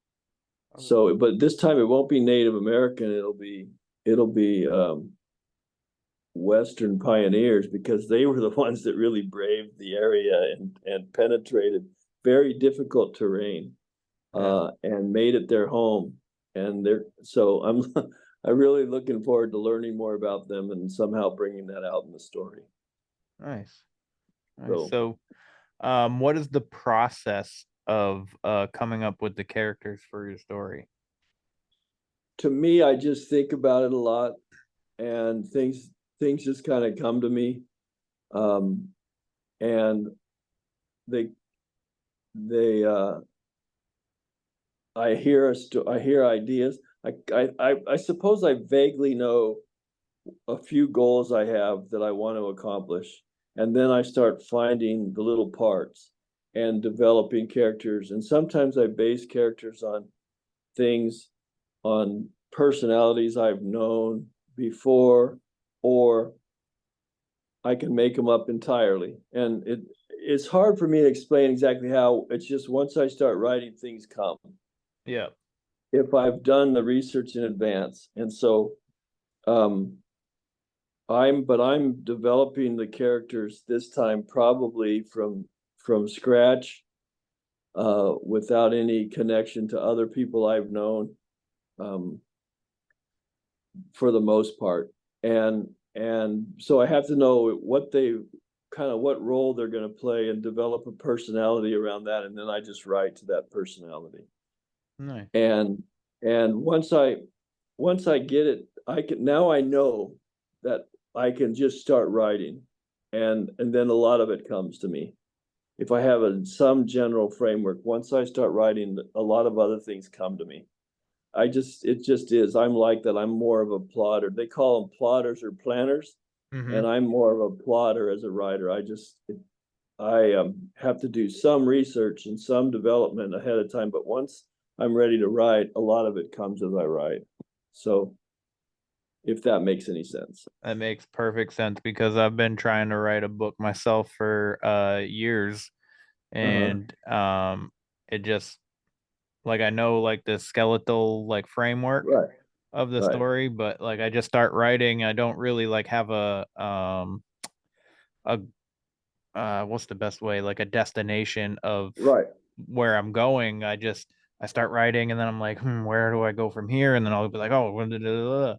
So, but this time it won't be Native American. It'll be Western pioneers, because they were the ones that really braved the area and penetrated very difficult terrain and made it their home. And so I'm really looking forward to learning more about them and somehow bringing that out in the story. Nice. So, So, what is the process of coming up with the characters for your story? to me, I just think about it a lot, and things just kind of come to me, and they they I hear ideas. I suppose I vaguely know a few goals I have that I want to accomplish, and then I start finding the little parts and developing characters. And sometimes I base characters on things, on personalities I've known before, or I can make them up entirely. And it's hard for me to explain exactly how. It's just once I start writing, things come. Yeah. If I've done the research in advance. And so um I'm developing the characters this time probably from scratch, without any connection to other people I've known, for the most part. And so I have to know what role they're going to play and develop a personality around that, and then I just write to that personality. Nice. And once I get it, I know that I can just start writing, and then a lot of it comes to me. If I have some general framework, once I start writing, a lot of other things come to me. It just is. I'm like that. I'm more of a plotter. They call them plotters or planners, and I'm more of a plotter as a writer. I have to do some research and some development ahead of time, but once I'm ready to write, a lot of it comes as I write. So, if that makes any sense. That makes perfect sense, because I've been trying to write a book myself for years, and it just, like, I know like the skeletal like framework of the story, but like I just start writing, I don't really like have a what's the best way, like a destination of where I'm going. I start writing, and then I'm like, where do I go from here? And then I'll be like, oh,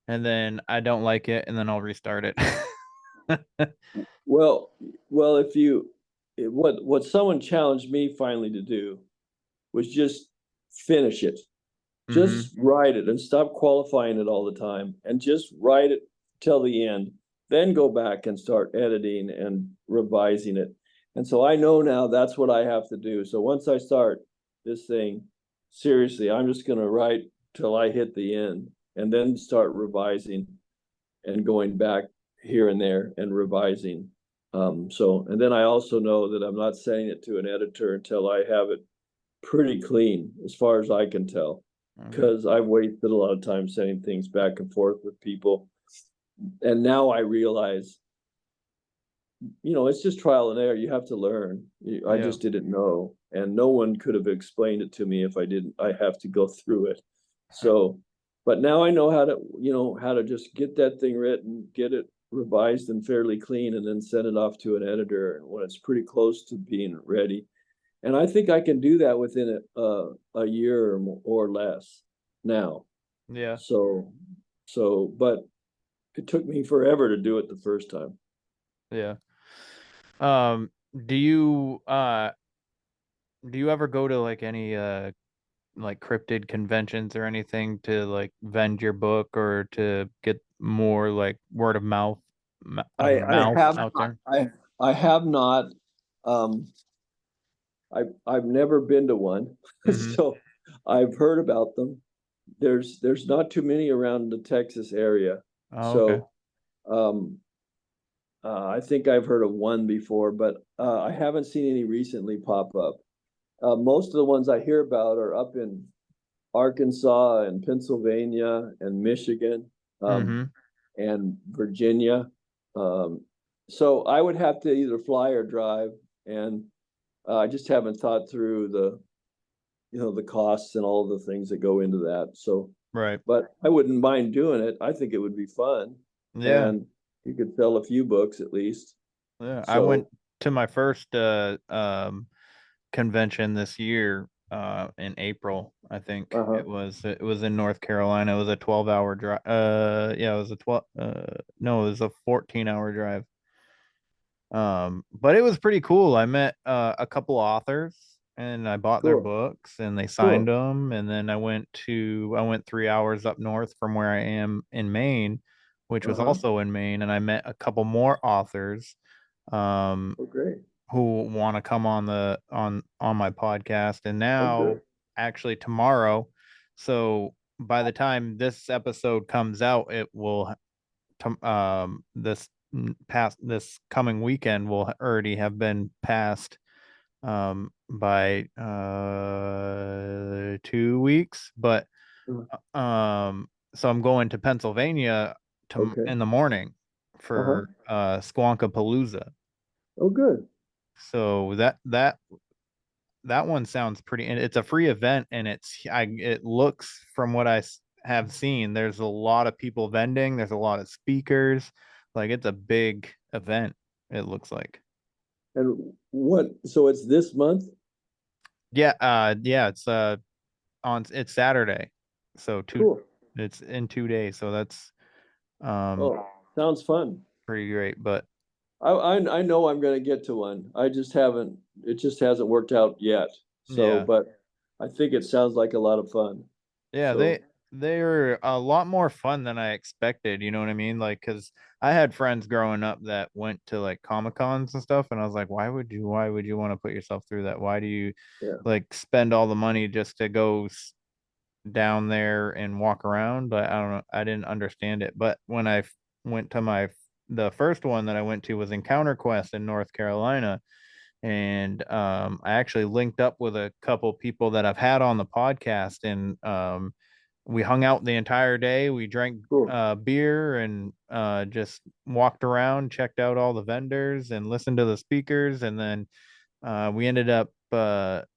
and then I don't like it, and then I'll restart it. Well, what someone challenged me finally to do was just finish it. Just write it and stop qualifying it all the time, and just write it till the end. Then go back and start editing and revising it. And so I know now that's what I have to do. So once I start this thing, seriously, I'm just going to write till I hit the end, and then start revising and going back here and there and revising. And then I also know that I'm not sending it to an editor until I have it pretty clean, as far as I can tell, because I've wasted a lot of time sending things back and forth with people. And now I realize, it's just trial and error. You have to learn. I just didn't know, and no one could have explained it to me if I didn't. I have to go through it. So, but now I know how to just get that thing written, get it revised and fairly clean, and then send it off to an editor when it's pretty close to being ready. And I think I can do that within a year or less now. Yeah. But it took me forever to do it the first time. Yeah. Do you ever go to like any like cryptid conventions or anything to like vend your book, or to get more like word of mouth out there? I have not. I've never been to one, so I've heard about them. There's not too many around the Texas area. Okay. I think I've heard of one before, but I haven't seen any recently pop up. Most of the ones I hear about are up in Arkansas and Pennsylvania and Michigan, and Virginia. So I would have to either fly or drive, and I just haven't thought through the costs and all the things that go into that. So, but I wouldn't mind doing it. I think it would be fun. Yeah. And you could sell a few books at least. Yeah. I went to my first convention this year in April. I think it was in North Carolina. It was a 12-hour drive. It was a 14-hour drive. But it was pretty cool. I met a couple authors, and I bought their books, and they signed them. And then I went 3 hours up north from where I am in Maine, which was also in Maine, and I met a couple more authors who want to come on my podcast. And now actually tomorrow, so by the time this episode comes out, it will this coming weekend will already have been passed by 2 weeks. But so I'm going to Pennsylvania in the morning for Squonkapalooza. Oh, good. So that one sounds pretty, and it's a free event, and it looks, from what I have seen, there's a lot of people vending, there's a lot of speakers, like it's a big event, it looks like. And so it's this month? Yeah, it's Saturday. So Cool. it's in 2 days. So that's Oh, sounds fun. pretty great. But I know I'm gonna get to one. I just haven't. It just hasn't worked out yet. So, yeah. but I think it sounds like a lot of fun. Yeah, So they're a lot more fun than I expected, you know what I mean? Like, cause I had friends growing up that went to like Comic Cons and stuff, and I was like, why would you want to put yourself through that? Why do you yeah. like spend all the money just to go down there and walk around? But I don't know, I didn't understand it. But when went to the first one that I went to was Encounter Quest in North Carolina, and I actually linked up with a couple people that I've had on the podcast, and we hung out the entire day. We drank Cool. beer and just walked around, checked out all the vendors, and listened to the speakers. And then we ended up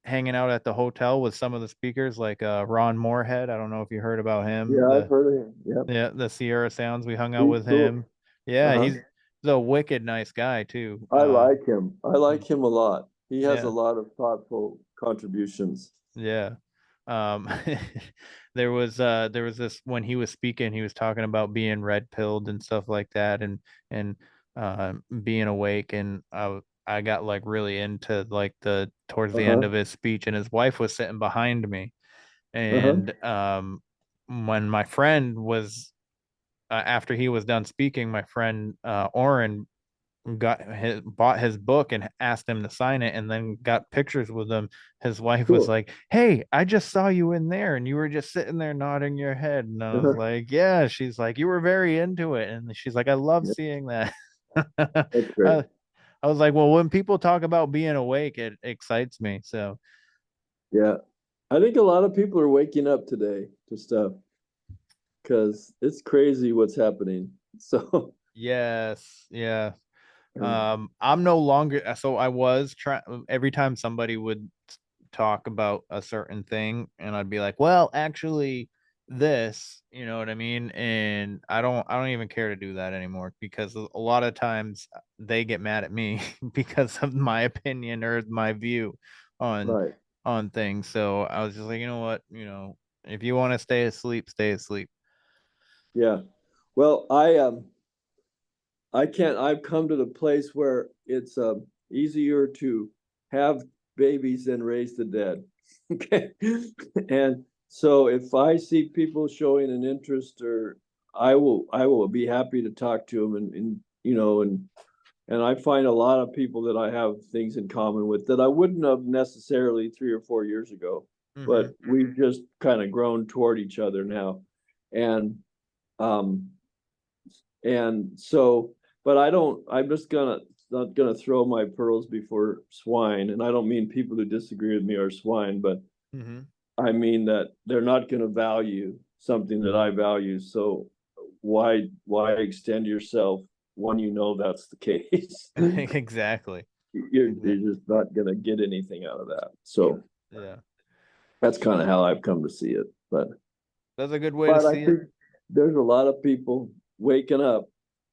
hanging out at the hotel with some of the speakers, like Ron Moorhead. I don't know if you heard about him. Yeah, I've heard of him. Yep. The Sierra Sounds. We hung out He's with cool. him. Yeah, Uh-huh. he's a wicked nice guy too. I like him. I like him a lot. He has a Yeah. lot of thoughtful contributions. Yeah. Um there was this when he was speaking, he was talking about being red pilled and stuff like that, and being awake, and I got like really into like the towards the end Uh-huh. of his speech, and his wife was sitting behind me, Uh-huh. and when my friend was after he was done speaking, my friend Oren bought his book and asked him to sign it, and then got pictures with him. His wife was Cool. like, "Hey, I just saw you in there and you were just sitting there nodding your head." And I was Uh-huh. like, "Yeah." She's like, "You were very into it." And she's like, "I love Yeah, seeing that." that's great. I was like, "Well, when people talk about being awake, it excites me." So Yeah. I think a lot of people are waking up today to stuff because it's crazy what's happening. So yes, yeah. I'm no longer, so I was trying every time somebody would talk about a certain thing, and I'd be like, well, actually this, you know what I mean? And I don't even care to do that anymore, because a lot of times they get mad at me because of my opinion or my view on right. things. So I was just like, you know what, if you want to stay asleep, stay asleep. Yeah. Well, I can't. I've come to the place where it's easier to have babies than raise the dead. Okay. And so if I see people showing an interest, or I will be happy to talk to them, and I find a lot of people that I have things in common with that I wouldn't have necessarily 3 or 4 years ago, Mm-hmm. but we've just kind of grown toward each other now. And um and so, but I'm just not gonna throw my pearls before swine. And I don't mean people who disagree with me are swine, but Mm-hmm. I mean that they're not gonna value something that I value. So why extend yourself when you know that's the case? Exactly. You're just not gonna get anything out of that. So Yeah, that's kind of how I've come to see it. that's a good way to But I see it. think there's a lot of people waking up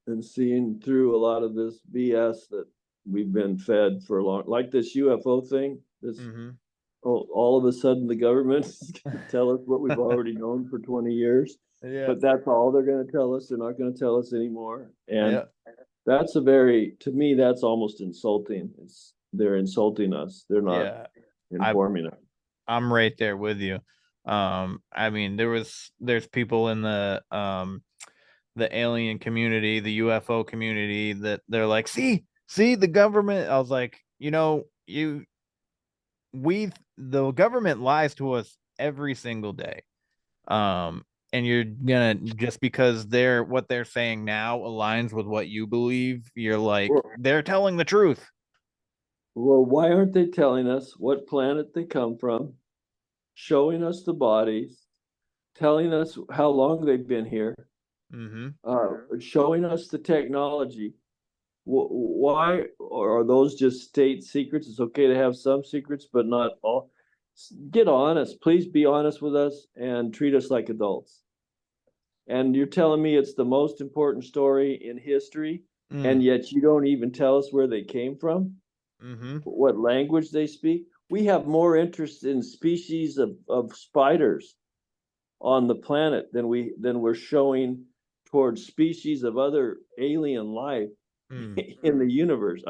and seeing through a lot of this BS that we've been fed for a long, like this UFO thing. This Mm-hmm. all of a sudden the government is going to tell us what we've already known for 20 years, Yeah. but that's all they're going to tell us. They're not going to tell us anymore. And Yeah. that's to me, that's almost insulting. They're insulting us. They're not Yeah. I informing us. I'm right there with you. I mean, there's people in the alien community, the UFO community, that they're like, see the government. I was like, the government lies to us every single day. And you're gonna, just because what they're saying now aligns with what you believe, you're like, Well, they're telling the truth. well, why aren't they telling us what planet they come from, showing us the bodies, telling us how long they've been here, Mm-hmm. showing us the technology? Why are those just state secrets? It's okay to have some secrets, but not all. Get honest. Please be honest with us and treat us like adults. And you're telling me it's the most important story in history, and Mm. yet you don't even tell us where they came from, Mm-hmm. what language they speak. we have more interest in species of spiders on the planet than we're showing towards species of other alien life in the universe.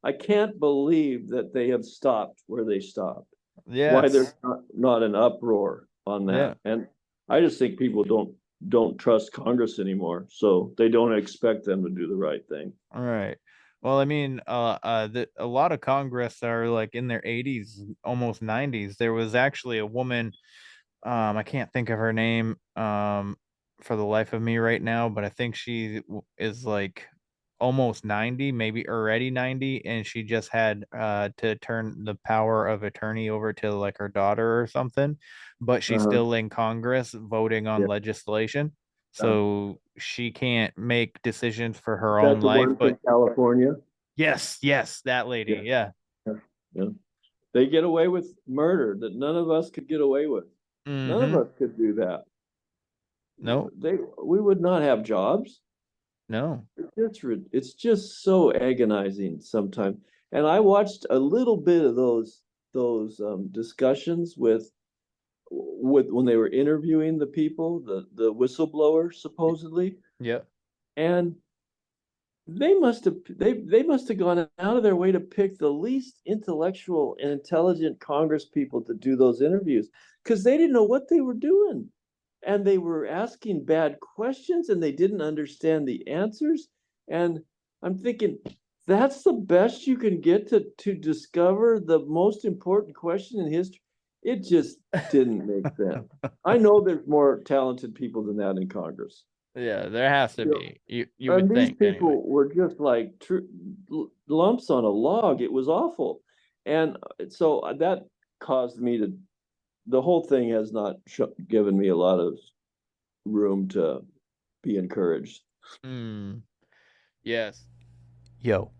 I can't believe that they have stopped where they stopped. Why there's not an uproar on that. And I just think people don't trust Congress anymore, so they don't expect them to do the right thing. All right. Well, I mean, a lot of Congress are like in their 80s, almost 90s. There was actually a woman, I can't think of her name, for the life of me right now, but I think she is like almost 90, maybe already 90, and she just had to turn the power of attorney over to like her daughter or something, but she's still in Congress voting on legislation. So she can't make decisions for her own That's the life, one but from California. yes, that lady. Yeah. They get away with murder that none of us could get away with. None of us could do that. No. We would not have jobs. No. It's just so agonizing sometimes. And I watched a little bit of those discussions with when they were interviewing the people, the whistleblowers supposedly. Yeah. And they must have gone out of their way to pick the least intellectual and intelligent Congress people to do those interviews, because they didn't know what they were doing. And they were asking bad questions and they didn't understand the answers. And I'm thinking, that's the best you can get to discover the most important question in history. It just didn't make sense. I know there's more talented people than that in Congress. Yeah, there has to be. You And would these think people anyway. were just like lumps on a log. It was awful. And so that caused me to, the whole thing has not given me a lot of room to be encouraged. Yes. Yo,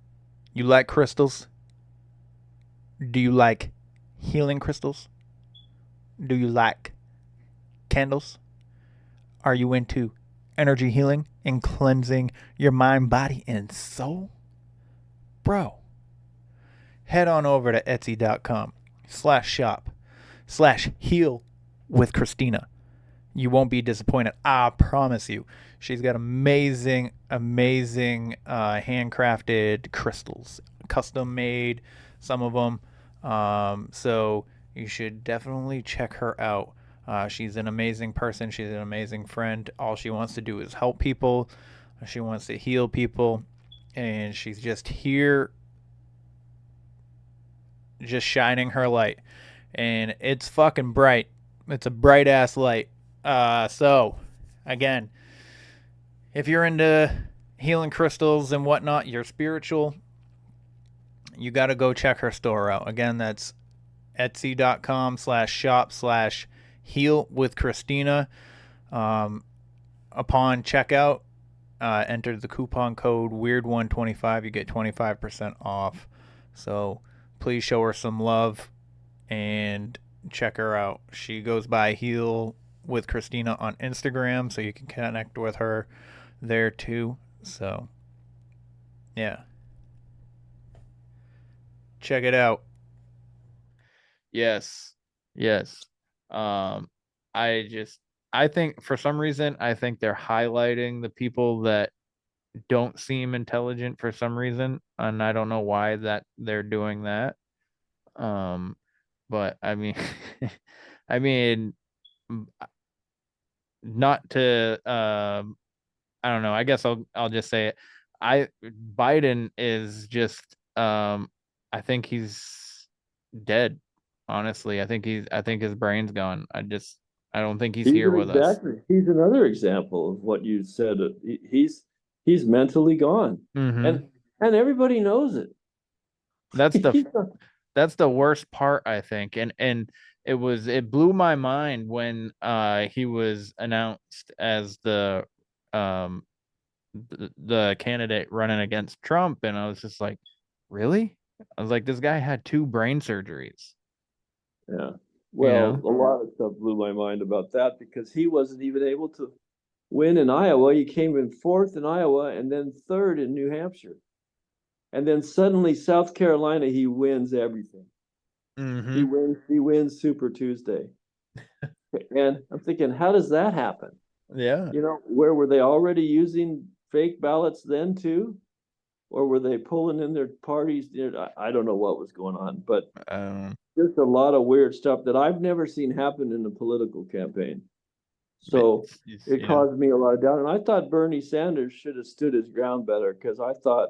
you like crystals? Do you like healing crystals? Do you like candles? Are you into energy healing and cleansing your mind, body, and soul? Bro, head on over to etsy.com/shop/healwithKristina. You won't be disappointed. I promise you. She's got amazing handcrafted crystals, custom made, some of them. So you should definitely check her out. She's an amazing person. She's an amazing friend. All she wants to do is help people. She wants to heal people. And she's just here, just shining her light. And it's fucking bright. It's a bright ass light. So, again, if you're into healing crystals and whatnot, you're spiritual, you got to go check her store out. Again, that's etsy.com/shop/healwithKristina. Upon checkout, enter the coupon code WEIRD125. You get 25% off. So please show her some love and check her out. She goes by HealWithKristina on Instagram, so you can connect with her there too. So, yeah. Check it out. Yes. I think for some reason, I think they're highlighting the people that don't seem intelligent for some reason, and I don't know why that they're doing that. But I mean, I mean, not to, I don't know. I guess I'll just say it. Biden is just, I think he's dead. Honestly, I think his brain's gone. I don't think he's here with us. He's another example of what you said. He's mentally gone, and everybody knows it. That's the worst part, I think, and it blew my mind when he was announced as the candidate running against Trump, and I was just like, really? I was like, this guy had 2 brain surgeries. Yeah. Well, a lot of stuff blew my mind about that because he wasn't even able to win in Iowa. He came in 4th in Iowa and then 3rd in New Hampshire. And then suddenly South Carolina, he wins everything. He wins Super Tuesday. And I'm thinking, how does that happen? Yeah. Where were they already using fake ballots then too? Or were they pulling in their parties? I don't know what was going on, but just a lot of weird stuff that I've never seen happen in a political campaign. So it caused me a lot of doubt. And I thought Bernie Sanders should have stood his ground better, because I thought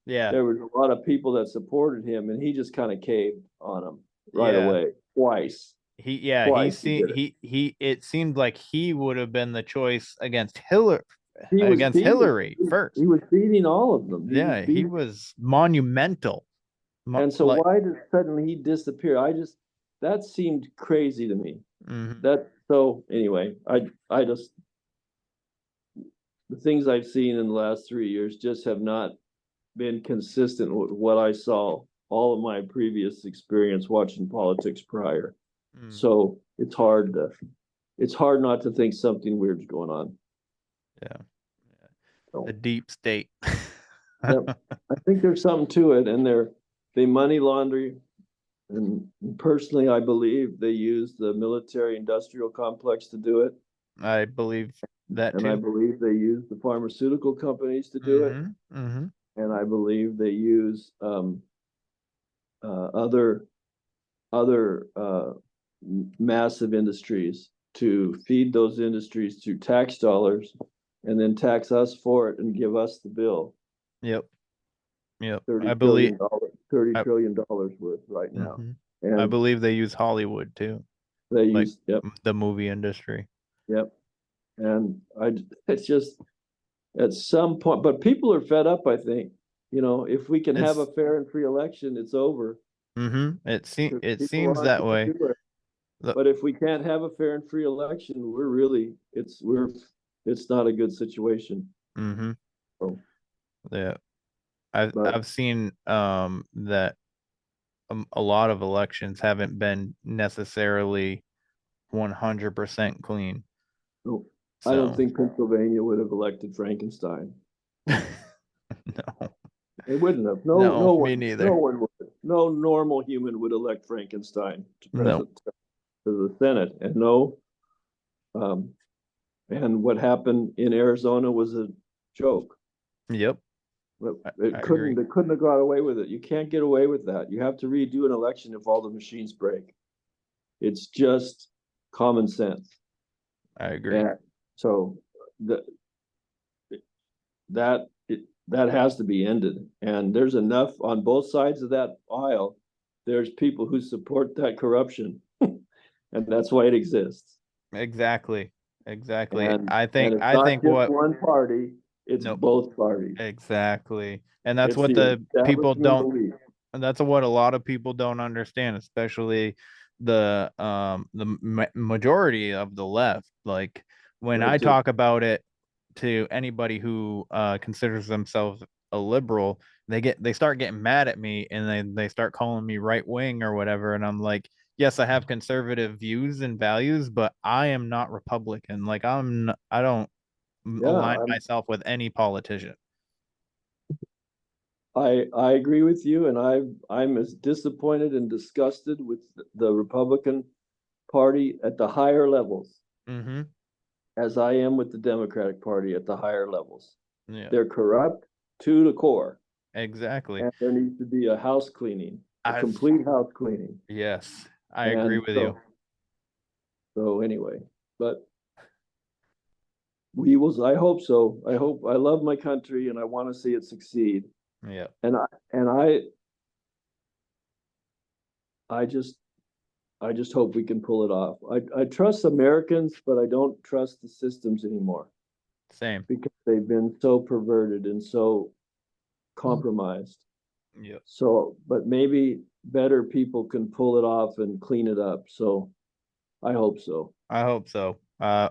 there was a lot of people that supported him, and he just kind of caved on them right away, twice. It seemed like he would have been the choice against Hillary first. He was beating all of them. He was monumental. And so why did suddenly he disappear? That seemed crazy to me. So anyway, I just, the things I've seen in the last 3 years just have not been consistent with what I saw all of my previous experience watching politics prior. So it's hard not to think something weird's going on. The deep state. Yep. I think there's something to it, and they money launder. And personally, I believe they use the military-industrial complex to do it. I believe that too. And I believe they use the pharmaceutical companies to do it. And I believe they use other massive industries to feed those industries through tax dollars, and then tax us for it and give us the bill. Yep. I believe $30 trillion worth right now. And I believe they use Hollywood too. They use the movie industry. Yep. And it's just at some point, but people are fed up, I think. If we can have a fair and free election, it's over. It seems that way. But if we can't have a fair and free election, it's not a good situation. So, I've seen that a lot of elections haven't been necessarily 100% clean. No, I don't think Pennsylvania would have elected Frankenstein. No, it wouldn't have. No, me neither. No one would. No normal human would elect Frankenstein to the Senate, and and what happened in Arizona was a joke. Yep. They couldn't have got away with it. You can't get away with that. You have to redo an election if all the machines break. It's just common sense. I agree. And so that has to be ended. And there's enough on both sides of that aisle. There's people who support that corruption, and that's why it exists. Exactly. And, I think what one party. It's both parties. Exactly. And that's what the people don't believe. And that's what a lot of people don't understand, especially the majority of the left. Like when I talk about it to anybody who considers themselves a liberal, they start getting mad at me, and they start calling me right wing or whatever. And I'm like, yes, I have conservative views and values, but I am not Republican. Like I don't align myself with any politician. I agree with you, and I'm as disappointed and disgusted with the Republican Party at the higher levels as I am with the Democratic Party at the higher levels. They're corrupt to the core. Exactly. And there needs to be a house cleaning, a complete house cleaning. Yes, I agree with you. So anyway, but I hope so. I love my country, and I want to see it succeed. Yeah. And I just hope we can pull it off. I trust Americans, but I don't trust the systems anymore. Same. Because they've been so perverted and so compromised. Yeah. So, but maybe better people can pull it off and clean it up. So I hope so. I hope so. I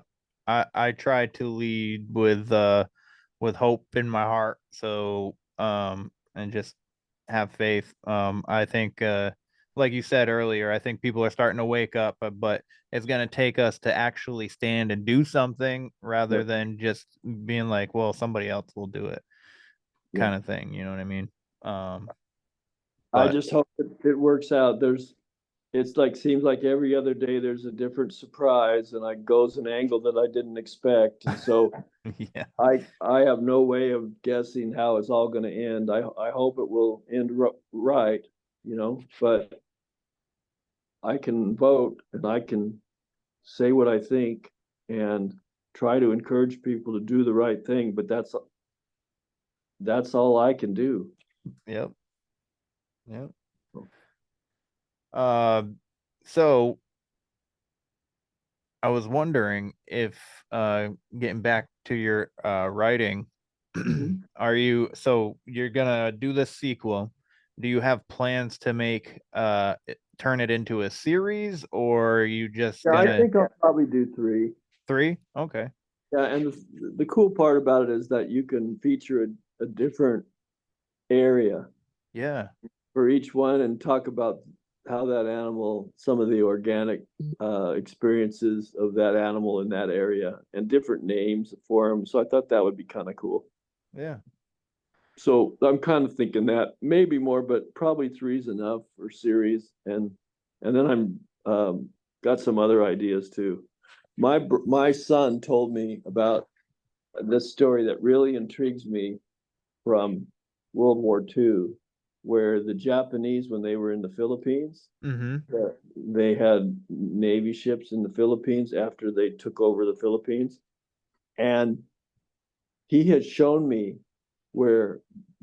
try to lead with hope in my heart. So and just have faith. I think like you said earlier, I think people are starting to wake up, but it's going to take us to actually stand and do something rather than just being like, well, somebody else will do it kind of thing. You know what I mean? I just hope it works out. it's like, seems like every other day there's a different surprise, and it goes an angle that I didn't expect. And so Yeah. I have no way of guessing how it's all going to end. I hope it will end right, but I can vote and I can say what I think and try to encourage people to do the right thing, but that's all I can do. Yep. So I was wondering if getting back to your writing, so you're gonna do this sequel. Do you have plans to make turn it into a series, or are you just gonna... I think I'll probably do 3. 3? Okay. Yeah, and the cool part about it is that you can feature a different area. Yeah. For each one, and talk about how that animal, some of the organic experiences of that animal in that area, and different names for them. So I thought that would be kind of cool. Yeah. So I'm kind of thinking that maybe more, but probably 3 is enough for series. And then I'm got some other ideas too. My son told me about this story that really intrigues me from World War II, where the Japanese, when they were in the Philippines, they had Navy ships in the Philippines after they took over the Philippines. And he had shown me where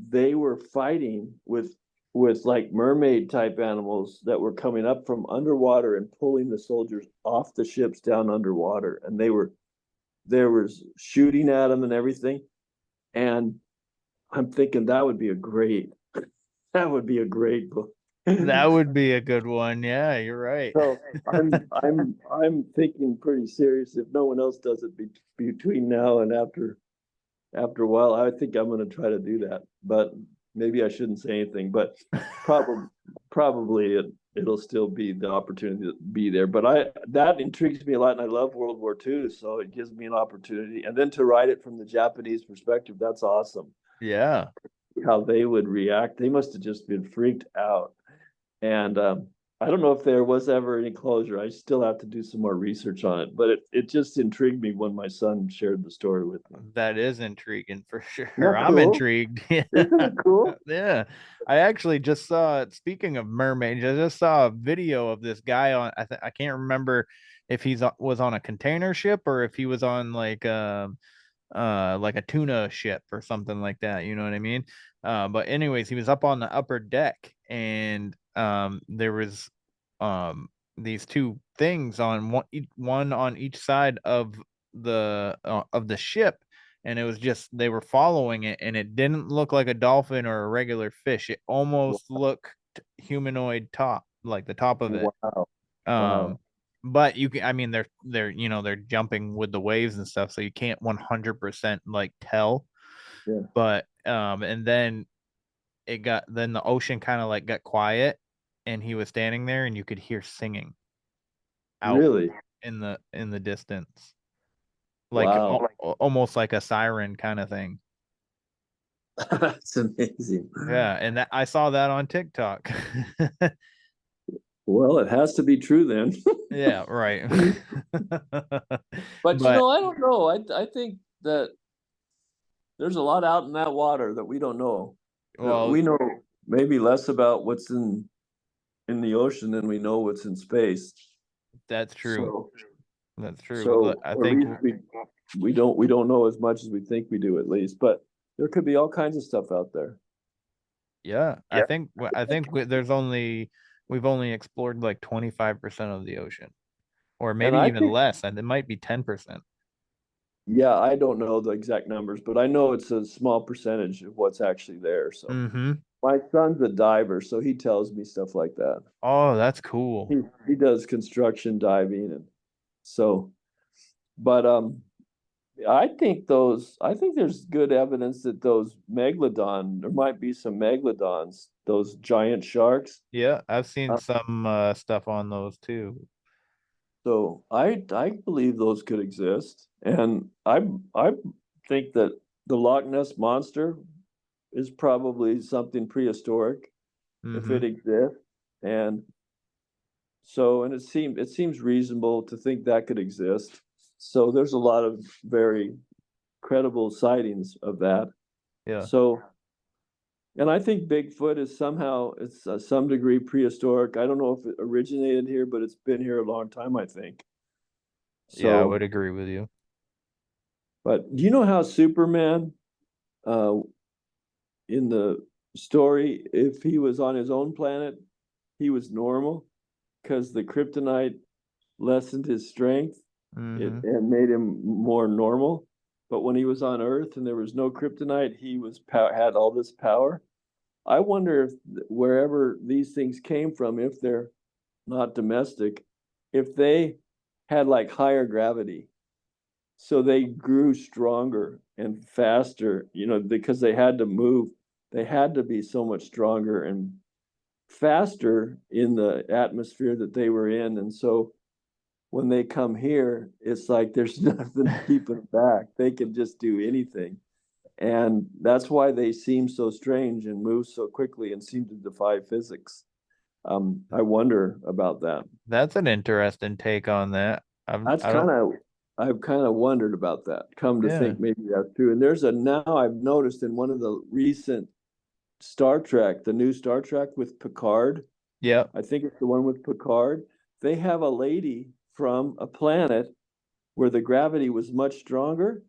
they were fighting with like mermaid type animals that were coming up from underwater and pulling the soldiers off the ships down underwater. And there was shooting at them and everything. And I'm thinking that would be a great book. That would be a good one. Yeah, you're right. So I'm thinking pretty serious. If no one else does it between now and after a while, I think I'm going to try to do that. But maybe I shouldn't say anything. But probably it'll still be the opportunity to be there. But that intrigues me a lot, and I love World War II, so it gives me an opportunity. And then to write it from the Japanese perspective, that's awesome. Yeah. How they would react. They must have just been freaked out. And I don't know if there was ever any closure. I still have to do some more research on it, but it just intrigued me when my son shared the story with me. That is intriguing for sure. Not I'm cool. intrigued. Isn't it cool? Yeah. I actually just saw, speaking of mermaids, I just saw a video of this guy on, I can't remember if was on a container ship or if he was on like a tuna ship or something like that, you know what I mean? But anyways, he was up on the upper deck, and there was these 2 things on one on each side of the ship, and it was just, they were following it, and it didn't look like a dolphin or a regular fish. It almost looked humanoid top, like the top of it. Wow. But you can, I mean, they're jumping with the waves and stuff, so you can't 100% like tell. Yeah. But and then the ocean kind of like got quiet, and he was standing there, and you could hear singing out Really? in the distance, like Wow. almost like a siren kind of thing. That's amazing. Yeah, and I saw that on TikTok. Well, it has to be true then. Yeah, right. But I don't know. I think that there's a lot out in that water that we don't know. Well, we know maybe less about what's in the ocean than we know what's in space. That's true. That's true. So I think we don't know as much as we think we do, at least. But there could be all kinds of stuff out there. Yeah, I think we've only explored like 25% of the ocean, or maybe even less, and it might be 10%. Yeah, I don't know the exact numbers, but I know it's a small percentage of what's actually there. So my son's a diver, so he tells me stuff like that. Oh, that's cool. He does construction diving, and so, but I think there's good evidence that there might be some megalodons, those giant sharks. Yeah, I've seen some stuff on those too. So I believe those could exist, and I think that the Loch Ness monster is probably something prehistoric if it exists, and So, and it seems reasonable to think that could exist. So there's a lot of very credible sightings of that. Yeah. So, and I think Bigfoot is somehow, it's some degree prehistoric. I don't know if it originated here, but it's been here a long time, I think. Yeah, I So, would agree with you. but do you know how Superman, in the story, if he was on his own planet, he was normal because the kryptonite lessened his strength and made him more normal. But when he was on Earth and there was no kryptonite, he had all this power. I wonder if wherever these things came from, if they're not domestic, if they had like higher gravity, so they grew stronger and faster, because they had to move. They had to be so much stronger and faster in the atmosphere that they were in. And so when they come here, it's like there's nothing keeping them back. They can just do anything. And that's why they seem so strange and move so quickly and seem to defy physics. I wonder about that. That's an interesting take on that. I've kind of wondered about that. Come to think, maybe that's true. And now I've noticed in one of the recent Star Trek, the new Star Trek with Picard. Yeah. I think it's the one with Picard. They have a lady from a planet where the gravity was much stronger,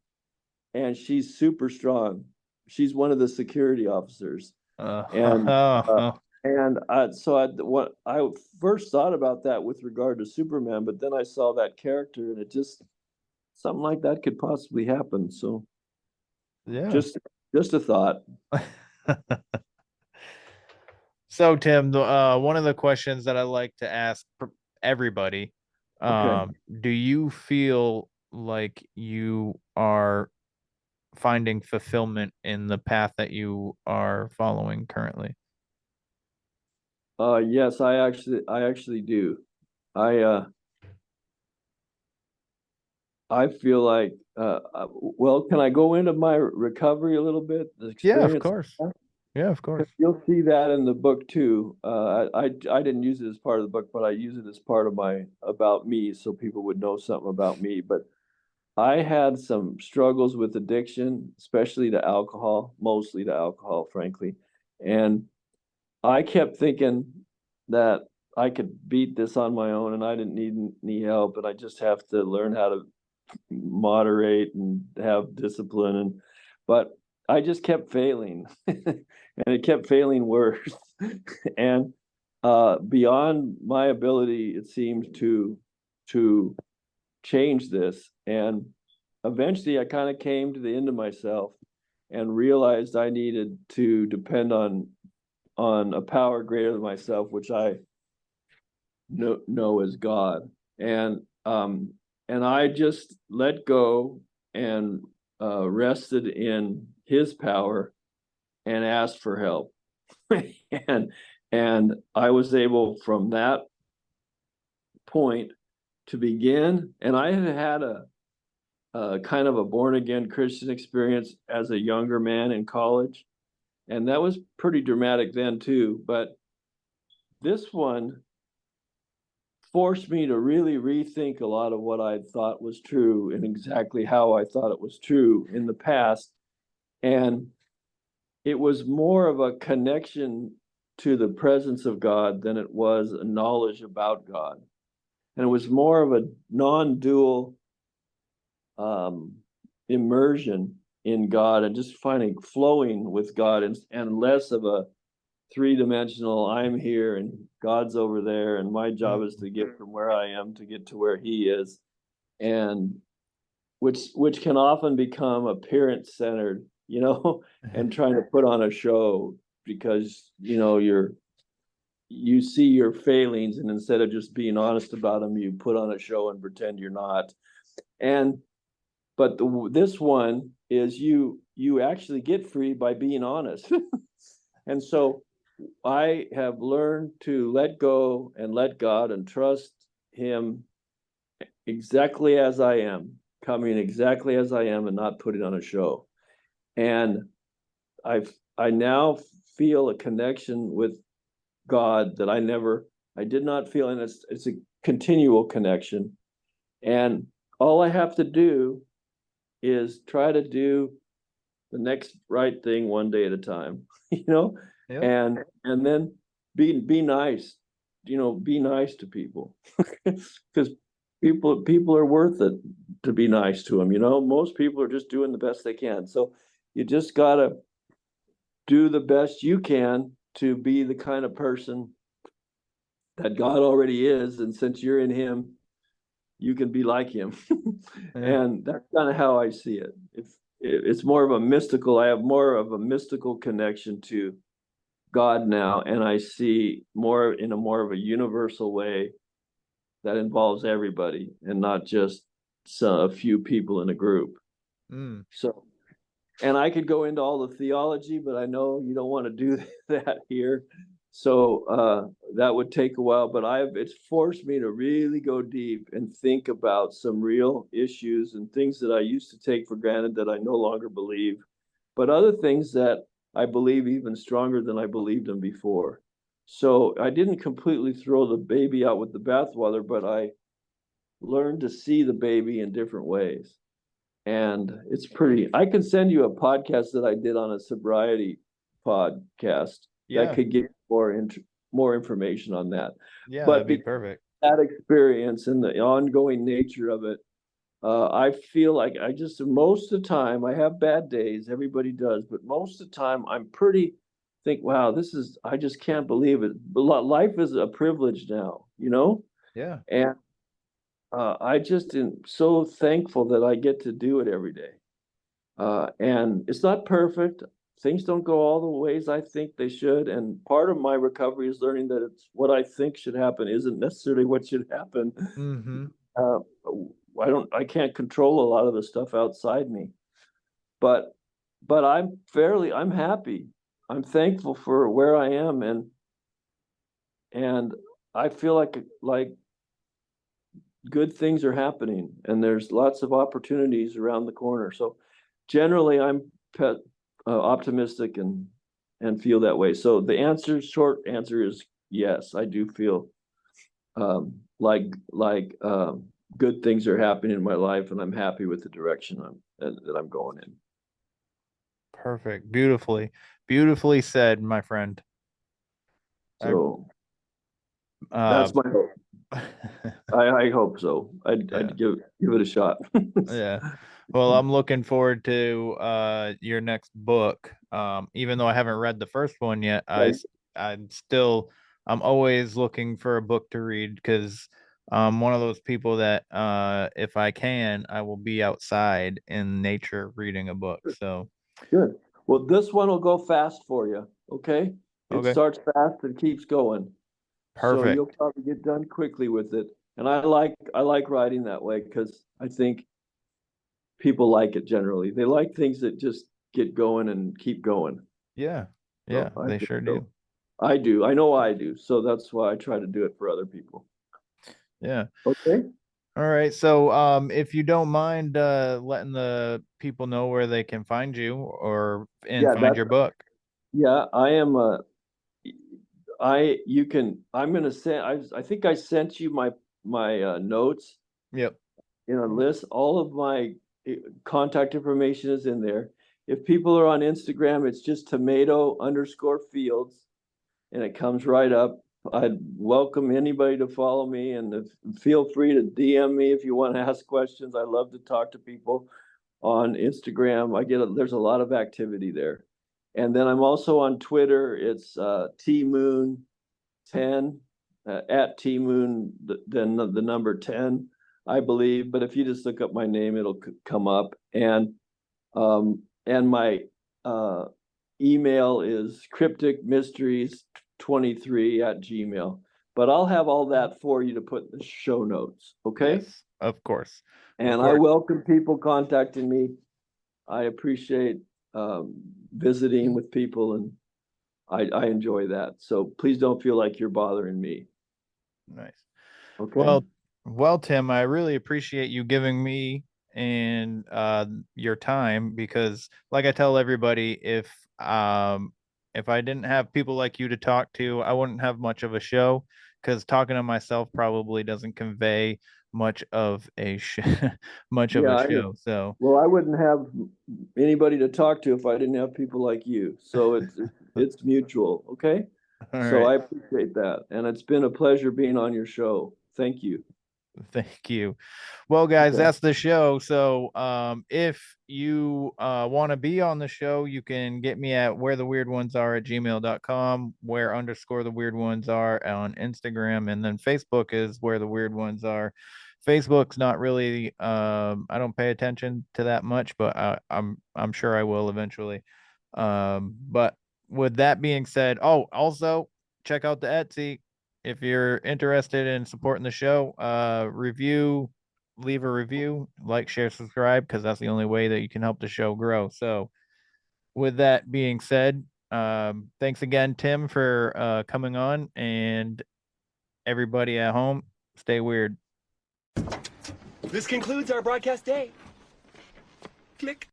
and she's super strong. She's one of the security officers. And what I first thought about that with regard to Superman, but then I saw that character, and it just, something like that could possibly happen. So yeah, just a thought. So Tim, one of the questions that I like to ask everybody, do you feel like you are finding fulfillment in the path that you are following currently? Yes, I actually do. I feel like, well, can I go into my recovery a little bit? The Yeah, of experience? course. Yeah, of course. You'll see that in the book too. I didn't use it as part of the book, but I use it as part of my about me, so people would know something about me. But I had some struggles with addiction, especially to alcohol, mostly to alcohol, frankly. And I kept thinking that I could beat this on my own and I didn't need any help, and I just have to learn how to moderate and have discipline. But I just kept failing and it kept failing worse. And beyond my ability, it seemed to change this. And eventually I kind of came to the end of myself and realized I needed to depend on a power greater than myself, which I know as God. And I just let go and rested in his power and asked for help. and I was able from that point to begin. And I had a kind of a born again Christian experience as a younger man in college. And that was pretty dramatic then too. But this one forced me to really rethink a lot of what I thought was true and exactly how I thought it was true in the past. And it was more of a connection to the presence of God than it was a knowledge about God. And it was more of a non-dual immersion in God and just finding flowing with God, and less of a three-dimensional, I'm here and God's over there and my job is to get from where I am to get to where he is. And which can often become appearance centered, and trying to put on a show because you see your failings, and instead of just being honest about them, you put on a show and pretend you're not. But this one is you actually get free by being honest. And so I have learned to let go and let God and trust him exactly as I am, coming exactly as I am and not putting on a show. And I now feel a connection with God that I never I did not feel, and it's a continual connection. And all I have to do is try to do the next right thing one day at a time, and then be nice, be nice to people, because people are worth it to be nice to them. Most people are just doing the best they can. So you just gotta do the best you can to be the kind of person that God already is, and since you're in Him, you can be like Him. And that's kind of how I see it. It's more of a mystical, I have more of a mystical connection to God now, and I see more in a more of a universal way that involves everybody and not just a few people in a group. So, and I could go into all the theology, but I know you don't want to do that here. So that would take a while, but it's forced me to really go deep and think about some real issues and things that I used to take for granted that I no longer believe, but other things that I believe even stronger than I believed them before. So I didn't completely throw the baby out with the bathwater, but I learned to see the baby in different ways. And I can send you a podcast that I did on a sobriety podcast that could give more information on that. Yeah, but that'd be perfect. That experience and the ongoing nature of it, I feel like most of the time, I have bad days, everybody does, but most of the time I'm wow, I just can't believe it. Life is a privilege now, Yeah. And I just am so thankful that I get to do it every day. And it's not perfect. Things don't go all the ways I think they should. And part of my recovery is learning that it's what I think should happen isn't necessarily what should happen. I can't control a lot of the stuff outside me, but I'm happy. I'm thankful for where I am, and I feel like good things are happening, and there's lots of opportunities around the corner. So generally I'm optimistic and feel that way. So the short answer is yes, I do feel like good things are happening in my life, and I'm happy with the direction that I'm going in. Perfect. Beautifully said, my friend. So that's my hope. I hope so. I'd give it a shot. Yeah. Well, I'm looking forward to your next book. Even though I haven't read the first one yet, I'm always looking for a book to read, because I'm one of those people that if I can, I will be outside in nature reading a book. So good. Well, this one will go fast for you. Okay. It starts fast and keeps going. Perfect. So you'll probably get done quickly with it. And I like writing that way, because I think people like it generally. They like things that just get going and keep going. Yeah. Yeah, so they sure do. I do. I know I do. So that's why I try to do it for other people. Yeah. Okay. All right. So if you don't mind letting the people know where they can find you find your book. Yeah, I am I'm gonna send I think I sent you my notes. Yep. In a list. All of my contact information is in there. If people are on Instagram, it's just tomato_Feilds, and it comes right up. I'd welcome anybody to follow me, and feel free to DM me if you want to ask questions. I love to talk to people on Instagram. There's a lot of activity there. And then I'm also on Twitter. It's tmoon10 at tmoon, then the number 10, I believe. But if you just look up my name, it'll come up. And my email is crypticmysteries23@gmail. But I'll have all that for you to put in the show notes. Okay. Yes, of course. And I welcome people contacting me. I appreciate visiting with people, and I enjoy that. So please don't feel like you're bothering me. Nice. Okay. Well, Tim, I really appreciate you giving me and your time, because like I tell everybody, if if I didn't have people like you to talk to, I wouldn't have much of a show, because talking to myself probably doesn't convey much of a much of a show. So well, I wouldn't have anybody to talk to if I didn't have people like you. So it's mutual. Okay. So I appreciate that. And it's been a pleasure being on your show. Thank you. Thank you. Well, guys, that's the show. So if you want to be on the show, you can get me at wheretheweirdonesare@gmail.com, where_the_weird_ones_are on Instagram, and then Facebook is Where the Weird Ones Are. Facebook's not really I don't pay attention to that much, but I'm sure I will eventually. But with that being said, also check out the Etsy. If you're interested in supporting the show, leave a review, like, share, subscribe, because that's the only way that you can help the show grow. So with that being said, thanks again, Tim, for coming on, and everybody at home, stay weird. This concludes our broadcast day. Click.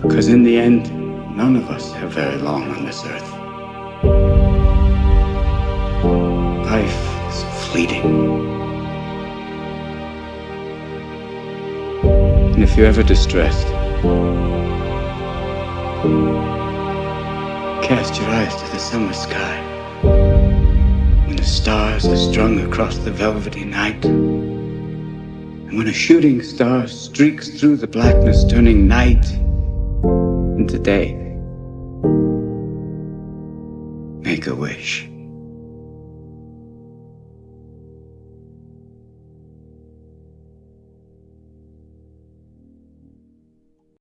Because in the end, none of us have very long on this earth. Life is fleeting. And if you're ever distressed, cast your eyes to the summer sky, when the stars are strung across the velvety night, and when a shooting star streaks through the blackness, turning night into day. Make a wish.